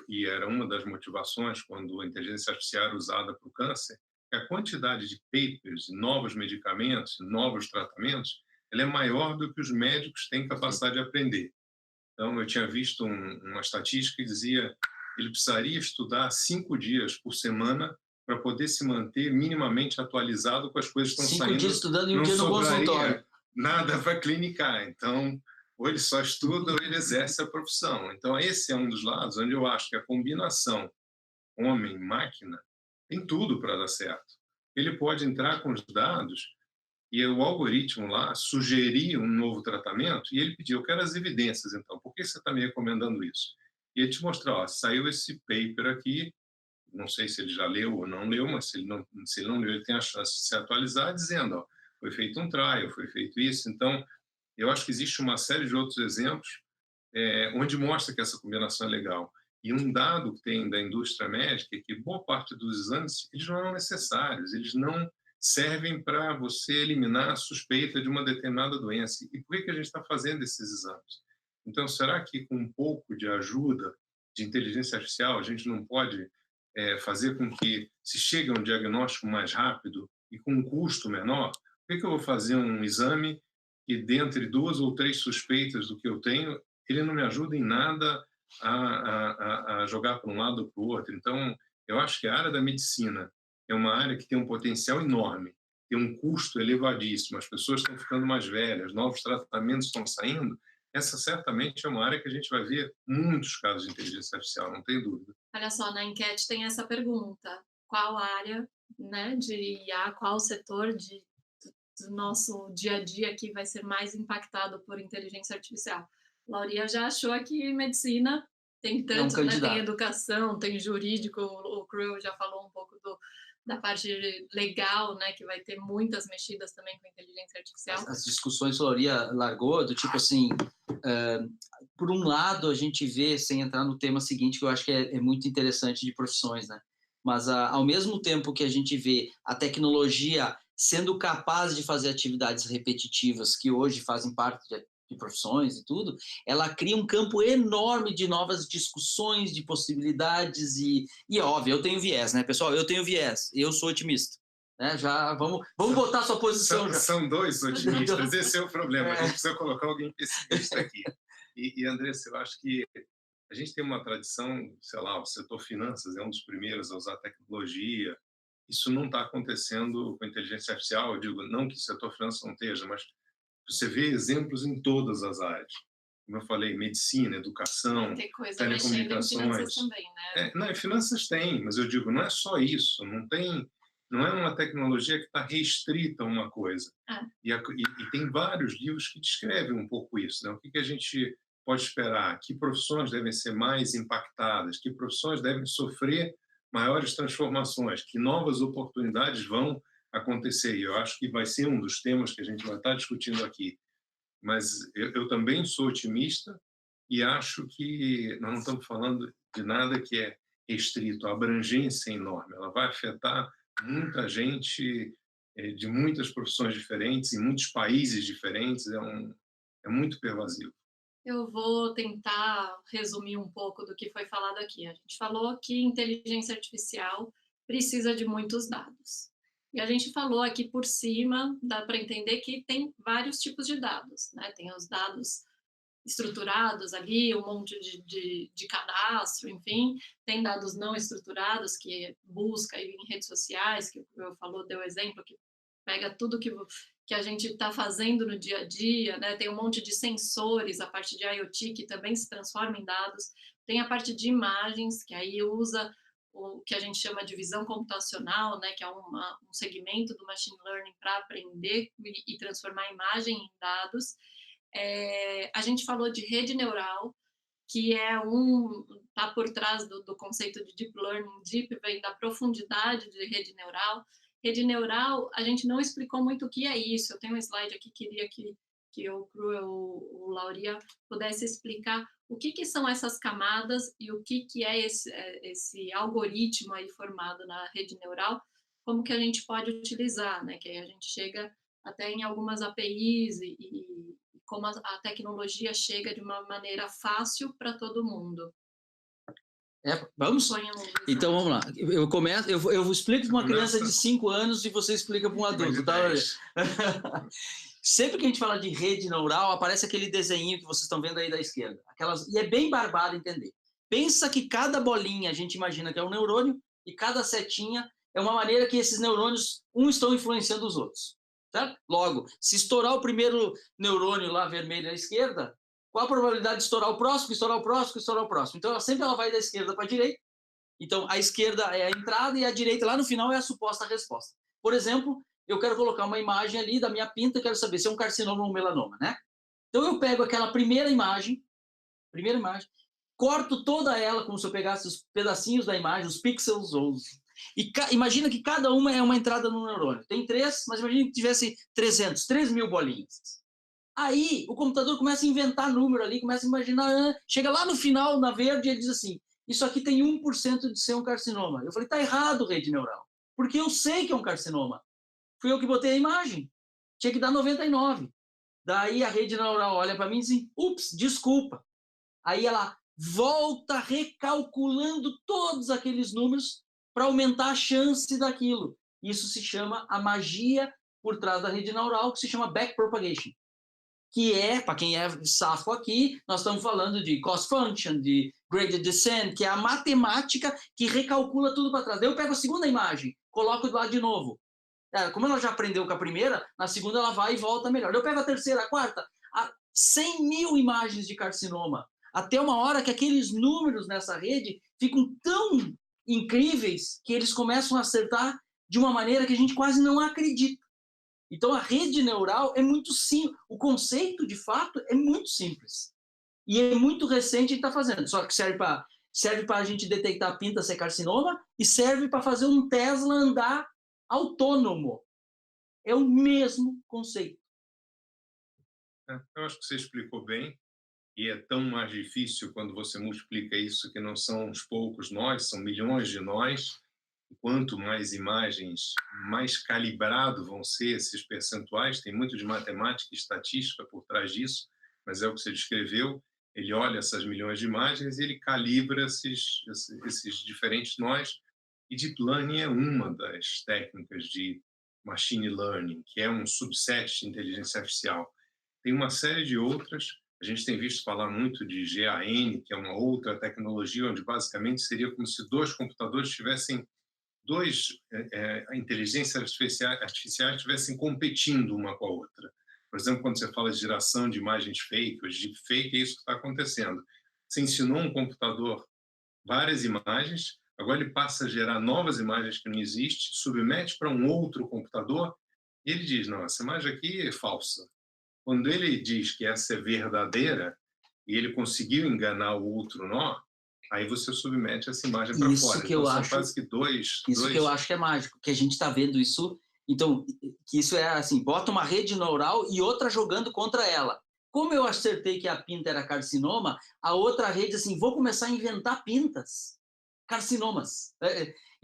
e era uma das motivações quando a inteligência artificial era usada para o câncer, que a quantidade de papers, novos medicamentos, novos tratamentos, ela é maior do que os médicos têm capacidade de aprender. Então, eu tinha visto uma estatística que dizia que ele precisaria estudar 5 dias por semana para poder se manter minimamente atualizado com as coisas que estão 5 saindo. dias estudando e um Não dia no sobraria consultório. nada para clinicar. Então, ou ele só estuda ou ele exerce a profissão. Então, esse é um dos lados onde eu acho que a combinação homem-máquina tem tudo para dar certo. Ele pode entrar com os dados e o algoritmo lá sugerir um novo tratamento e ele pedir, eu quero as evidências, então, por que você está me recomendando isso? E ele te mostrar, ó, saiu esse paper aqui, não sei se ele já leu ou não leu, mas se ele não leu, ele tem a chance de se atualizar dizendo, ó, foi feito um trial, foi feito isso. Então, eu acho que existe uma série de outros exemplos onde mostra que essa combinação é legal. E um dado que tem da indústria médica é que boa parte dos exames eles não são necessários, eles não servem para você eliminar a suspeita de uma determinada doença. E por que a gente está fazendo esses exames? Então, será que com um pouco de ajuda de inteligência artificial a gente não pode fazer com que se chegue a um diagnóstico mais rápido e com um custo menor? Por que eu vou fazer um exame e dentre 2 ou 3 suspeitas do que eu tenho, ele não me ajuda em nada a jogar para um lado ou para o outro? Então, eu acho que a área da medicina é uma área que tem um potencial enorme, tem um custo elevadíssimo, as pessoas estão ficando mais velhas, novos tratamentos estão saindo. Essa certamente é uma área que a gente vai ver muitos casos de inteligência artificial, não tem dúvida. Olha só, na enquete tem essa pergunta: qual área, né, de IA, qual setor do nosso dia a dia aqui vai ser mais impactado por inteligência artificial? Lauria já achou que medicina tem tanto, né? Tem educação, tem jurídico, o Cruel já falou um pouco da parte legal, né, que vai ter muitas mexidas também com inteligência artificial. As discussões, Lauria largou, do tipo assim, por um lado a gente vê, sem entrar no tema seguinte, que eu acho que é muito interessante de profissões, né? Mas ao mesmo tempo que a gente vê a tecnologia sendo capaz de fazer atividades repetitivas que hoje fazem parte de profissões e tudo, ela cria um campo enorme de novas discussões, de possibilidades e óbvio, eu tenho viés, né, pessoal? Eu tenho viés, eu sou otimista. Né? Já vamos botar a sua posição. São 2 otimistas, esse é o problema, a gente precisa colocar alguém pessimista aqui. E Andressa, eu acho que a gente tem uma tradição, sei lá, o setor finanças é um dos primeiros a usar tecnologia. Isso não está acontecendo com a inteligência artificial, eu digo, não que o setor finanças não esteja, mas você vê exemplos em todas as áreas. Como eu falei, medicina, educação, tem coisa telecomunicações. Finanças também, né? Não, finanças tem, mas eu digo, não é só isso, não é uma tecnologia que está restrita a uma coisa. E tem vários livros que descrevem um pouco isso. Né? O que a gente pode esperar? Que profissões devem ser mais impactadas? Que profissões devem sofrer maiores transformações? Que novas oportunidades vão acontecer? E eu acho que vai ser um dos temas que a gente vai estar discutindo aqui. Mas eu também sou otimista e acho que nós não estamos falando de nada que é restrito. A abrangência é enorme. Ela vai afetar muita gente de muitas profissões diferentes, em muitos países diferentes, é muito pervasivo. Eu vou tentar resumir um pouco do que foi falado aqui. A gente falou que inteligência artificial precisa de muitos dados. E a gente falou aqui por cima, dá para entender que tem vários tipos de dados, né? Tem os dados estruturados ali, um monte de cadastro, enfim, tem dados não estruturados, que busca em redes sociais, que eu falou, deu exemplo, que pega tudo que a gente está fazendo no dia a dia, né? Tem um monte de sensores, a parte de IoT, que também se transforma em dados, tem a parte de imagens, que aí usa o que a gente chama de visão computacional, né? Que é um segmento do machine learning para aprender e transformar a imagem em dados. A gente falou de rede neural, que está por trás do conceito de deep learning. Deep vem da profundidade de rede neural. Rede neural, a gente não explicou muito o que é isso. Eu tenho um slide aqui, queria que o Lauria pudesse explicar o que são essas camadas e o que é esse algoritmo aí formado na rede neural, como que a gente pode utilizar, né? Que aí a gente chega até em algumas APIs e como a tecnologia chega de uma maneira fácil para todo mundo. Vamos? Então vamos lá. Eu explico para uma criança de 5 anos e você explica para um adulto, tá? Sempre que a gente fala de rede neural, aparece aquele desenho que vocês estão vendo aí da esquerda. E é bem barbado entender. Pensa que cada bolinha a gente imagina que é um neurônio e cada setinha é uma maneira que esses neurônios, estão influenciando os outros. Certo? Logo, se estourar o primeiro neurônio lá vermelho à esquerda, qual a probabilidade de estourar o próximo, estourar o próximo, estourar o próximo? Então, ela vai da esquerda para a direita. Então, a esquerda é a entrada e a direita, lá no final, é a suposta resposta. Por exemplo, eu quero colocar uma imagem ali da minha pinta, eu quero saber se é um carcinoma ou um melanoma, né? Então, eu pego aquela primeira imagem, corto toda ela, como se eu pegasse os pedacinhos da imagem, os pixels, imagina que cada uma é uma entrada no neurônio. Tem 3, mas imagina que tivesse 3.000 bolinhas. Aí o computador começa a inventar número ali, começa a imaginar, chega lá no final, na verde, e ele diz assim, isso aqui tem 1% de ser um carcinoma. Eu falei, tá errado, rede neural, porque eu sei que é um carcinoma. Fui eu que botei a imagem. Tinha que dar 99. Daí a rede neural olha para mim e diz assim, ups, desculpa. Aí ela volta recalculando todos aqueles números para aumentar a chance daquilo. Isso se chama a magia por trás da rede neural, que se chama backpropagation. Que é, para quem é safo aqui, nós estamos falando de cost function, de gradient descent, que é a matemática que recalcula tudo para trás. Daí eu pego a segunda imagem, coloco lá de novo. Como ela já aprendeu com a primeira, na segunda ela vai e volta melhor. Eu pego a terceira, a quarta, 100.000 imagens de carcinoma, até uma hora que aqueles números nessa rede ficam tão incríveis que eles começam a acertar de uma maneira que a gente quase não acredita. Então, a rede neural é muito simples. O conceito, de fato, é muito simples. E é muito recente a gente está fazendo. Só que serve para a gente detectar a pinta ser carcinoma e serve para fazer um Tesla andar autônomo. É o mesmo conceito. Eu acho que você explicou bem. E é tão mais difícil quando você multiplica isso, que não são uns poucos nós, são milhões de nós. Quanto mais imagens, mais calibrado vão ser esses percentuais. Tem muito de matemática e estatística por trás disso, mas é o que você descreveu. Ele olha essas milhões de imagens e ele calibra esses diferentes nós. E Deep Learning é uma das técnicas de Machine Learning, que é um subset de inteligência artificial. Tem uma série de outras. A gente tem visto falar muito de GAN, que é uma outra tecnologia onde basicamente seria como se dois computadores tivessem inteligências artificiais estivessem competindo uma com a outra. Por exemplo, quando você fala de geração de imagens fake, ou de deepfake, é isso que está acontecendo. Você ensinou um computador várias imagens, agora ele passa a gerar novas imagens que não existem, submete para um outro computador, e ele diz, não, essa imagem aqui é falsa. Quando ele diz que essa é verdadeira, e ele conseguiu enganar o outro nó, aí você submete essa imagem para fora. Que eu acho, quase que que eu acho que é mágico, que a gente está vendo isso. Então, que isso é assim, bota uma rede neural e outra jogando contra ela. Como eu acertei que a pinta era carcinoma, a outra rede assim, vou começar a inventar pintas, carcinomas.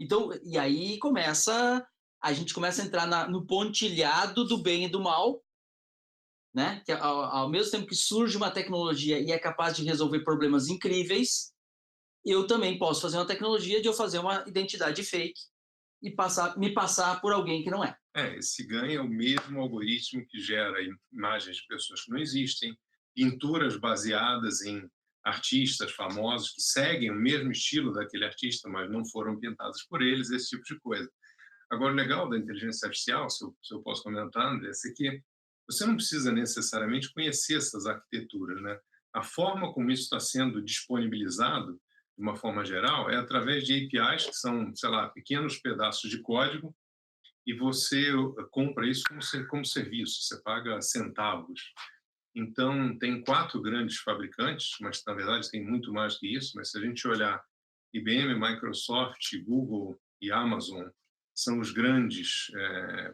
Então, e aí a gente começa a entrar no pontilhado do bem e do mal, né? Que ao mesmo tempo que surge uma tecnologia e é capaz de resolver problemas incríveis, eu também posso fazer uma tecnologia de eu fazer uma identidade fake e me passar por alguém que não é. Esse GAN é o mesmo algoritmo que gera imagens de pessoas que não existem, pinturas baseadas em artistas famosos que seguem o mesmo estilo daquele artista, mas não foram pintadas por eles, esse tipo de coisa. Agora, o legal da inteligência artificial, se eu posso comentar, André, é que você não precisa necessariamente conhecer essas arquiteturas, né? A forma como isso está sendo disponibilizado, de uma forma geral, é através de APIs, que são, sei lá, pequenos pedaços de código, e você compra isso como serviço, você paga centavos. Então, tem 4 grandes fabricantes, mas, na verdade, tem muito mais que isso, mas se a gente olhar IBM, Microsoft, Google e Amazon, são os grandes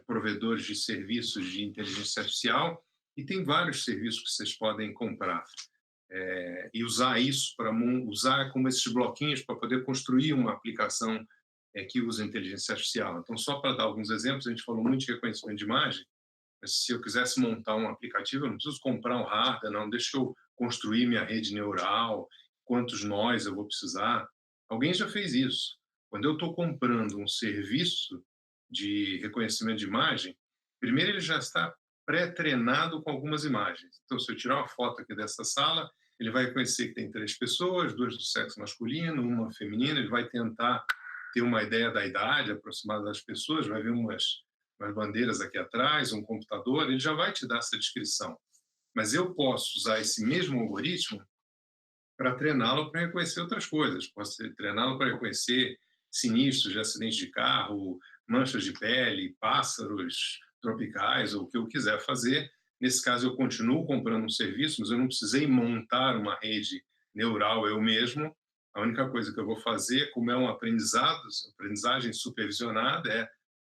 provedores de serviços de inteligência artificial, e tem vários serviços que vocês podem comprar e usar isso para usar como esses bloquinhos para poder construir uma aplicação que usa inteligência artificial. Então, só para dar alguns exemplos, a gente falou muito de reconhecimento de imagem, mas se eu quisesse montar um aplicativo, eu não preciso comprar um hardware, não, deixa eu construir minha rede neural, quantos nós eu vou precisar. Alguém já fez isso. Quando eu estou comprando um serviço de reconhecimento de imagem, primeiro ele já está pré-treinado com algumas imagens. Então, se eu tirar uma foto aqui dessa sala, ele vai reconhecer que tem 3 pessoas, 2 do sexo masculino, uma feminina, ele vai tentar ter uma ideia da idade aproximada das pessoas, vai ver umas bandeiras aqui atrás, um computador, ele já vai te dar essa descrição. Mas eu posso usar esse mesmo algoritmo para treiná-lo para reconhecer outras coisas. Posso treiná-lo para reconhecer sinistros de acidentes de carro, manchas de pele, pássaros tropicais, ou o que eu quiser fazer. Nesse caso, eu continuo comprando um serviço, mas eu não precisei montar uma rede neural eu mesmo. A única coisa que eu vou fazer, como é um aprendizagem supervisionada, é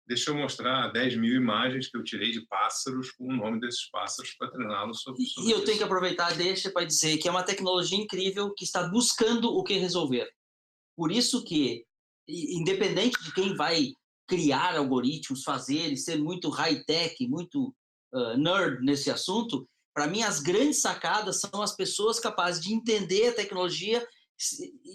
deixa eu mostrar 10.000 imagens que eu tirei de pássaros com o nome desses pássaros para treiná-los sobre E eu tenho que aproveitar, deixa para dizer que é uma tecnologia incrível que está buscando o que resolver. Por isso que, independente de quem vai criar algoritmos, fazer e ser muito high-tech, muito nerd nesse assunto, para mim as grandes sacadas são as pessoas capazes de entender a tecnologia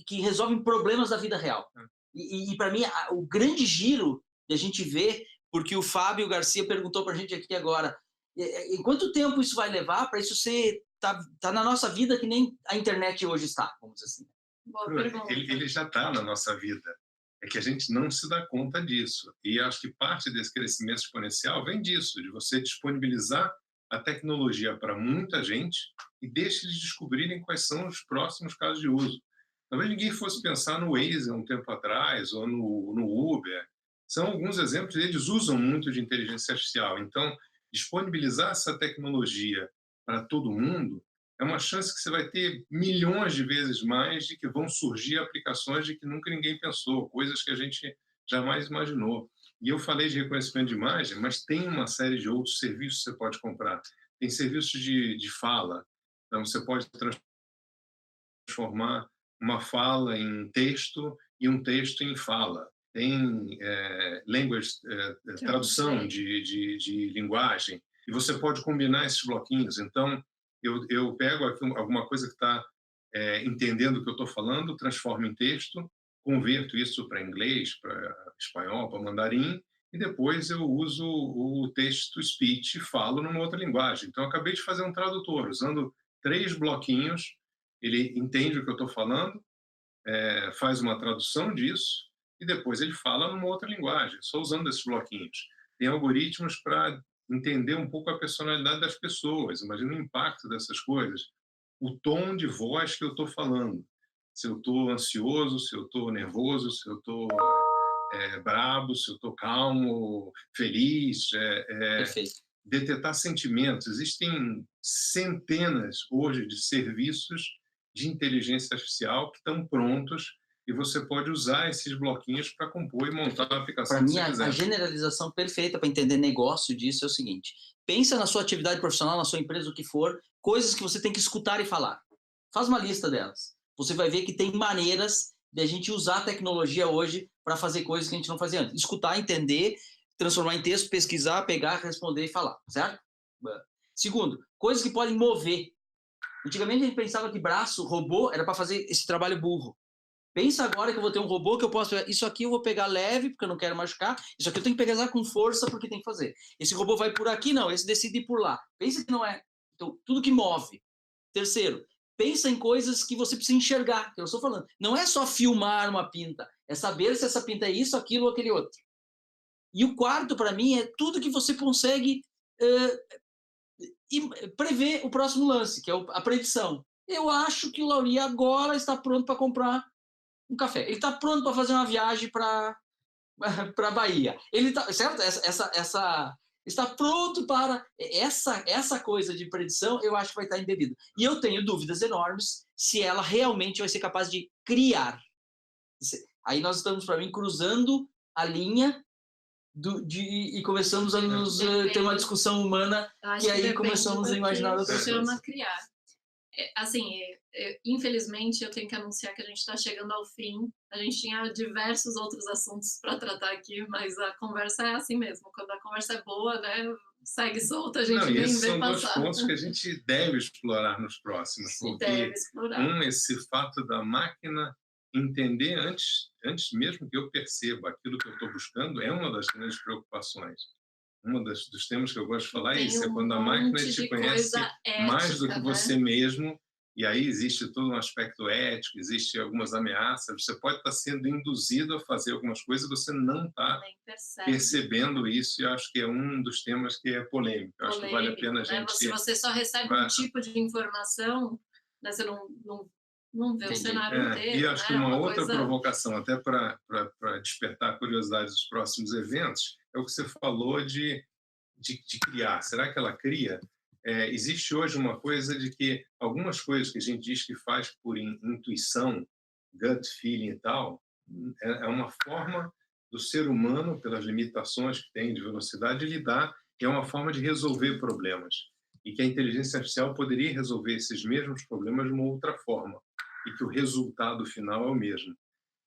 que resolvem problemas da vida real. E para mim o grande giro de a gente ver, porque o Fábio Garcia perguntou para a gente aqui agora, em quanto tempo isso vai levar para isso ser tá na nossa vida que nem a internet hoje está, vamos dizer assim. Boa pergunta. Ele já está na nossa vida. É que a gente não se dá conta disso. E acho que parte desse crescimento exponencial vem disso, de você disponibilizar a tecnologia para muita gente e deixa eles descobrirem quais são os próximos casos de uso. Talvez ninguém fosse pensar no Waze há um tempo atrás, ou no Uber. São alguns exemplos, eles usam muito de inteligência artificial. Então, disponibilizar essa tecnologia para todo mundo é uma chance que você vai ter milhões de vezes mais de que vão surgir aplicações de que nunca ninguém pensou, coisas que a gente jamais imaginou. E eu falei de reconhecimento de imagem, mas tem uma série de outros serviços que você pode comprar. Tem serviços de fala, então você pode transformar uma fala em texto e um texto em fala. Tem tradução de linguagem, e você pode combinar esses bloquinhos. Então, eu pego aqui alguma coisa que está entendendo o que eu estou falando, transformo em texto, converto isso para inglês, para espanhol, para mandarim, e depois eu uso o text-to-speech e falo numa outra linguagem. Então, eu acabei de fazer um tradutor, usando 3 bloquinhos, ele entende o que eu estou falando, faz uma tradução disso, e depois ele fala numa outra linguagem, só usando esses bloquinhos. Tem algoritmos para entender um pouco a personalidade das pessoas, imagina o impacto dessas coisas, o tom de voz que eu estou falando, se eu estou ansioso, se eu estou nervoso, se eu estou brabo, se eu estou calmo, feliz, detectar sentimentos. Existem centenas hoje de serviços de inteligência artificial que estão prontos e você pode usar esses bloquinhos para compor e montar a aplicação. Para mim, a generalização perfeita para entender negócio disso é o seguinte: pensa na sua atividade profissional, na sua empresa, o que for, coisas que você tem que escutar e falar. Faz uma lista delas. Você vai ver que tem maneiras de a gente usar a tecnologia hoje para fazer coisas que a gente não fazia antes. Escutar, entender, transformar em texto, pesquisar, pegar, responder e falar, certo? Segundo, coisas que podem mover. Antigamente a gente pensava que braço, robô, era para fazer esse trabalho burro. Pensa agora que eu vou ter um robô que eu posso... Isso aqui eu vou pegar leve, porque eu não quero machucar. Isso aqui eu tenho que pegar com força, porque tem que fazer. Esse robô vai por aqui, não. Esse decide ir por lá. Pensa que não é... Então, tudo que move. Terceiro, pensa em coisas que você precisa enxergar, que eu estou falando. Não é só filmar uma pinta. É saber se essa pinta é isso, aquilo ou aquele outro. E o quarto, para mim, é tudo que você consegue prever o próximo lance, que é a predição. Eu acho que o Lauri agora está pronto para comprar um café. Ele está pronto para fazer uma viagem para a Bahia. Ele está, certo? Está pronto para essa coisa de predição. Eu acho que vai estar embebido. E eu tenho dúvidas enormes se ela realmente vai ser capaz de criar. Aí nós estamos, para mim, cruzando a linha e começamos a ter uma discussão humana e aí começamos a imaginar outras coisas. Chama criar. Assim, infelizmente, eu tenho que anunciar que a gente está chegando ao fim. A gente tinha diversos outros assuntos para tratar aqui, mas a conversa é assim mesmo. Quando a conversa é boa, né, segue solta, a gente nem vê passar. São 2 pontos que a gente deve explorar nos próximos. Porque, esse fato da máquina entender antes mesmo que eu perceba aquilo que eu estou buscando é uma das grandes preocupações. Dos temas que eu gosto de falar é isso, é quando a máquina te conhece mais do que você mesmo e aí existe todo um aspecto ético, existe algumas ameaças, você pode estar sendo induzido a fazer algumas coisas e você não está percebendo isso, e eu acho que é um dos temas que é polêmico. Eu acho que vale a pena a gente... Se você só recebe um tipo de informação, né, você não vê o cenário inteiro. E acho que uma outra provocação, até para despertar a curiosidade dos próximos eventos, é o que você falou de criar. Será que ela cria? Existe hoje uma coisa de que algumas coisas que a gente diz que faz por intuição, gut feeling e tal, é uma forma do ser humano, pelas limitações que tem de velocidade, de lidar, e é uma forma de resolver problemas. E que a inteligência artificial poderia resolver esses mesmos problemas de uma outra forma, e que o resultado final é o mesmo.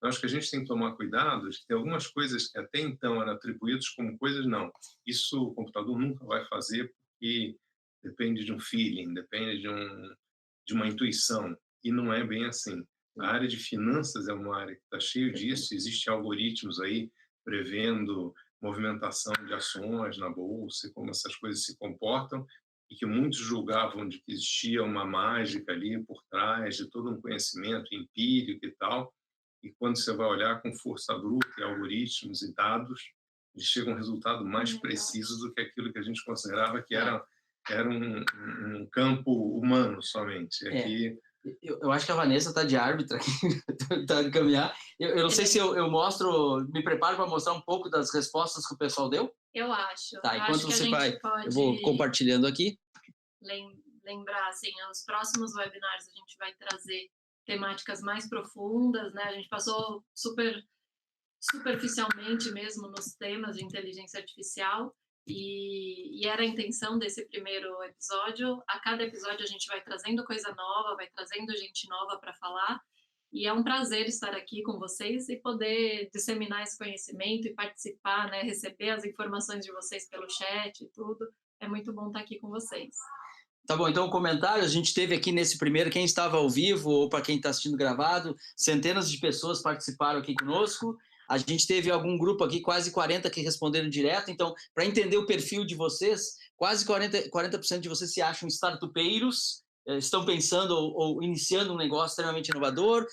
Eu acho que a gente tem que tomar cuidado, de que tem algumas coisas que até então eram atribuídas como coisas, não. Isso o computador nunca vai fazer, porque depende de um feeling, depende de uma intuição, e não é bem assim. A área de finanças é uma área que está cheia disso, existem algoritmos aí prevendo movimentação de ações na bolsa, como essas coisas se comportam, e que muitos julgavam de que existia uma mágica ali por trás, de todo um conhecimento empírico e tal, e quando você vai olhar com força bruta e algoritmos e dados, eles chegam a um resultado mais preciso do que aquilo que a gente considerava que era um campo humano somente. Aqui... Eu acho que a Vanessa está de árbitra aqui, está de caminhar. Eu não sei se eu mostro, me preparo para mostrar um pouco das respostas que o pessoal deu. Eu acho. Tá, enquanto você vai, pode... eu vou compartilhando aqui. Lembrar, assim, nos próximos webinars a gente vai trazer temáticas mais profundas, né? A gente passou superficialmente mesmo nos temas de inteligência artificial, e era a intenção desse primeiro episódio. A cada episódio a gente vai trazendo coisa nova, vai trazendo gente nova para falar, e é um prazer estar aqui com vocês e poder disseminar esse conhecimento e participar, né, receber as informações de vocês pelo chat e tudo. É muito bom estar aqui com vocês. Tá bom, então comentários, a gente teve aqui nesse primeiro, quem estava ao vivo ou para quem está assistindo gravado, centenas de pessoas participaram aqui conosco. A gente teve algum grupo aqui, quase 40 que responderam direto. Então, para entender o perfil de vocês, quase 40% de vocês se acham startupeiros, estão pensando ou iniciando um negócio extremamente inovador.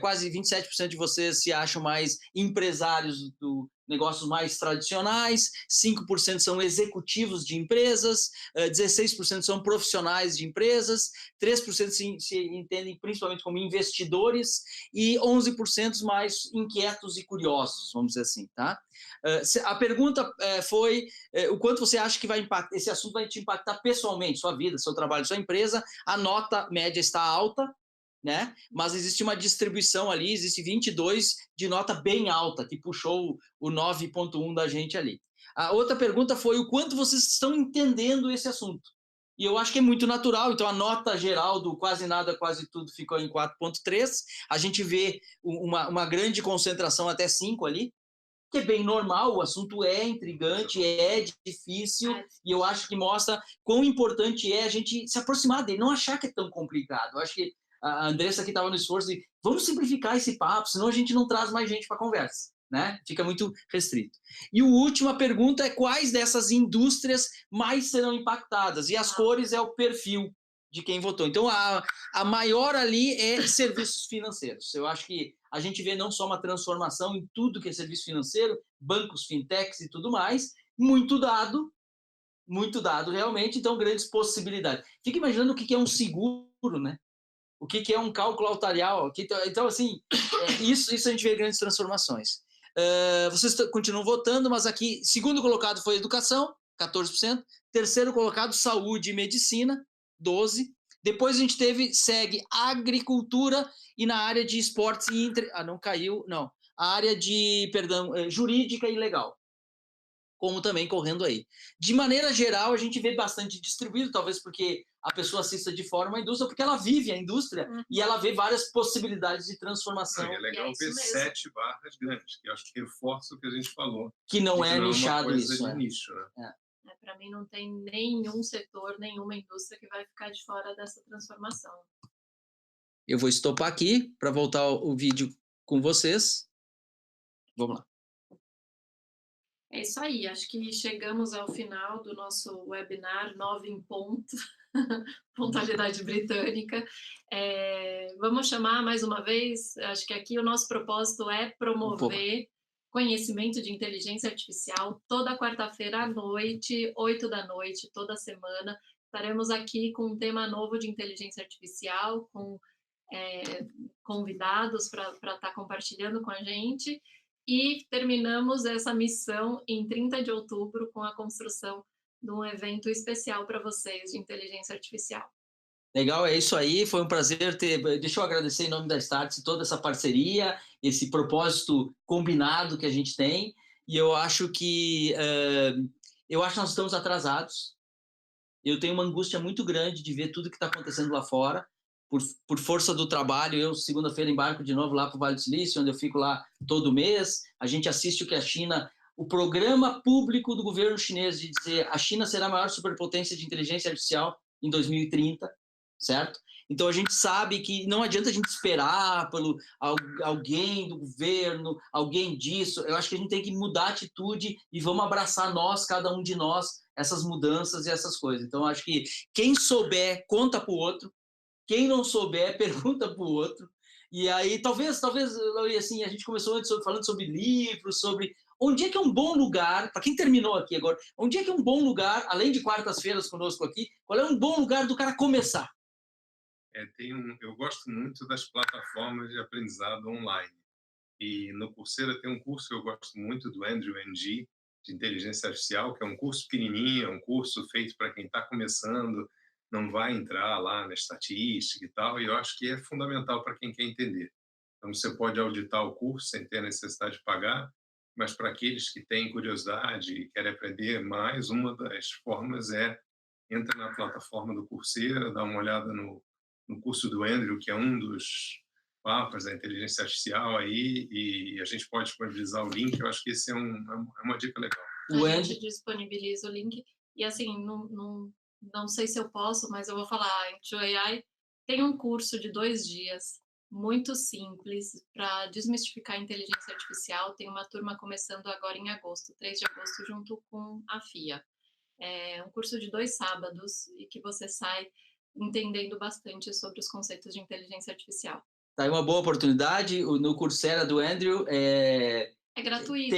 Quase 27% de vocês se acham mais empresários do negócios mais tradicionais, 5% são executivos de empresas, 16% são profissionais de empresas, 3% se entendem principalmente como investidores e 11% mais inquietos e curiosos, vamos dizer assim, tá? A pergunta foi o quanto você acha que vai impactar, esse assunto vai te impactar pessoalmente, sua vida, seu trabalho, sua empresa. A nota média está alta, né? Mas existe uma distribuição ali, existe 22 de nota bem alta, que puxou o 9.1 da gente ali. A outra pergunta foi o quanto vocês estão entendendo esse assunto. E eu acho que é muito natural, então a nota geral do quase nada, quase tudo ficou em 4.3. A gente vê uma grande concentração até 5 ali, que é bem normal, o assunto é intrigante, é difícil, e eu acho que mostra quão importante é a gente se aproximar dele, não achar que é tão complicado. Eu acho que a Andressa aqui estava no esforço de vamos simplificar esse papo, senão a gente não traz mais gente para a conversa, né? Fica muito restrito. E a última pergunta é quais dessas indústrias mais serão impactadas? E as cores é o perfil de quem votou. Então, a maior ali é serviços financeiros. Eu acho que a gente vê não só uma transformação em tudo que é serviço financeiro, bancos, fintechs e tudo mais, muito dado realmente, então grandes possibilidades. Fica imaginando o que é um seguro, né? O que é um cálculo altarial. Então, assim, isso a gente vê grandes transformações. Vocês continuam votando, mas aqui, segundo colocado foi educação, 14%. Terceiro colocado, saúde e medicina, 12%. Depois a gente segue agricultura e na área de esportes e... não caiu, não. A área de, jurídica e legal. Como também correndo aí. De maneira geral, a gente vê bastante distribuído, talvez porque a pessoa assista de fora uma indústria, porque ela vive a indústria e ela vê várias possibilidades de transformação. É legal ver 7 barras grandes, que eu acho que reforça o que a gente falou. Que não é nichado isso. De nicho, né? Para mim, não tem nenhum setor, nenhuma indústria que vai ficar de fora dessa transformação. Eu vou estopar aqui para voltar o vídeo com vocês. Vamos lá. É isso aí, acho que chegamos ao final do nosso webinar 9 em ponto. pontualidade britânica. Vamos chamar mais uma vez, acho que aqui o nosso propósito é promover conhecimento de inteligência artificial toda quarta-feira à noite, 20h, toda semana. Estaremos aqui com um tema novo de inteligência artificial, com convidados para estar compartilhando com a gente. E terminamos essa missão em 30 de outubro com a construção de um evento especial para vocês de inteligência artificial. Legal, é isso aí, foi um prazer ter... Deixa eu agradecer em nome da Startse toda essa parceria, esse propósito combinado que a gente tem, e eu acho que nós estamos atrasados. Eu tenho uma angústia muito grande de ver tudo que está acontecendo lá fora, por força do trabalho. Eu, segunda-feira, embarco de novo lá para o Vale do Silício, onde eu fico lá todo mês. A gente assiste o que a China... O programa público do governo chinês de dizer a China será a maior superpotência de inteligência artificial em 2030, certo? Então a gente sabe que não adianta a gente esperar pelo alguém do governo, alguém disso. Eu acho que a gente tem que mudar a atitude e vamos abraçar nós, cada um de nós, essas mudanças e essas coisas. Então acho que quem souber, conta para o outro. Quem não souber, pergunta para o outro. E aí, talvez, assim, a gente começou antes falando sobre livros, sobre onde é que é um bom lugar, para quem terminou aqui agora, onde é que é um bom lugar, além de quartas-feiras conosco aqui, qual é um bom lugar do cara começar? Eu gosto muito das plataformas de aprendizado online. E no Coursera tem um curso que eu gosto muito do Andrew Ng, de inteligência artificial, que é um curso pequenininho, é um curso feito para quem está começando, não vai entrar lá na estatística e tal, e eu acho que é fundamental para quem quer entender. Então, você pode auditar o curso sem ter a necessidade de pagar, mas para aqueles que têm curiosidade e querem aprender mais, uma das formas entra na plataforma do Coursera, dá uma olhada no curso do Andrew, que é um dos papas da inteligência artificial aí, e a gente pode disponibilizar o link. Eu acho que esse é uma dica legal. A gente disponibiliza o link, e assim, não sei se eu posso, mas eu vou falar, a Into.ai tem um curso de 2 dias, muito simples, para desmistificar a inteligência artificial. Tem uma turma começando agora em agosto, 3 de agosto, junto com a FIA. É um curso de 2 sábados, e que você sai entendendo bastante sobre os conceitos de inteligência artificial. Tá aí uma boa oportunidade. No Coursera do Andrew é gratuito.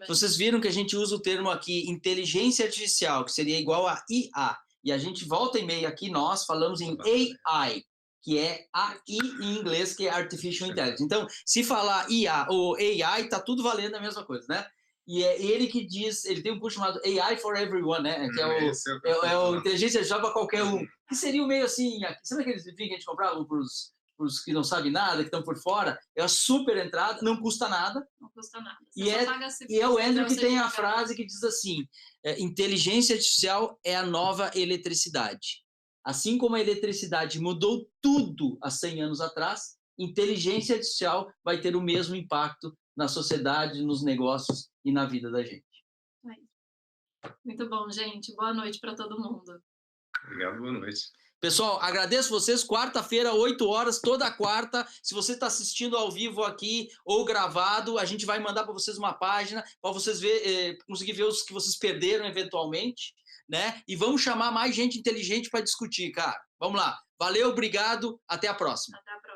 Vocês viram que a gente usa o termo aqui inteligência artificial, que seria igual a IA, e a gente volta e meia aqui, nós falamos em AI, que é AI em inglês, que é Artificial Intelligence. Então, se falar IA ou AI, tá tudo valendo a mesma coisa, né? E é ele que diz, ele tem um curso chamado AI for Everyone, né? Que é o inteligência artificial para qualquer um. Que seria o meio assim, sabe aqueles livros que a gente comprava para os que não sabem nada, que estão por fora? É uma super entrada, não custa nada. Não custa nada. E é o Andrew que tem a frase que diz assim, inteligência artificial é a nova eletricidade. Assim como a eletricidade mudou tudo há 100 anos atrás, inteligência artificial vai ter o mesmo impacto na sociedade, nos negócios e na vida da gente. Muito bom, gente. Boa noite para todo mundo. Obrigado, boa noite. Pessoal, agradeço vocês. Quarta-feira, 8 horas, toda quarta. Se você está assistindo ao vivo aqui ou gravado, a gente vai mandar para vocês uma página para vocês conseguir ver os que vocês perderam eventualmente, né? E vamos chamar mais gente inteligente para discutir, cara. Vamos lá. Valeu, obrigado. Até a próxima. Até a próxima.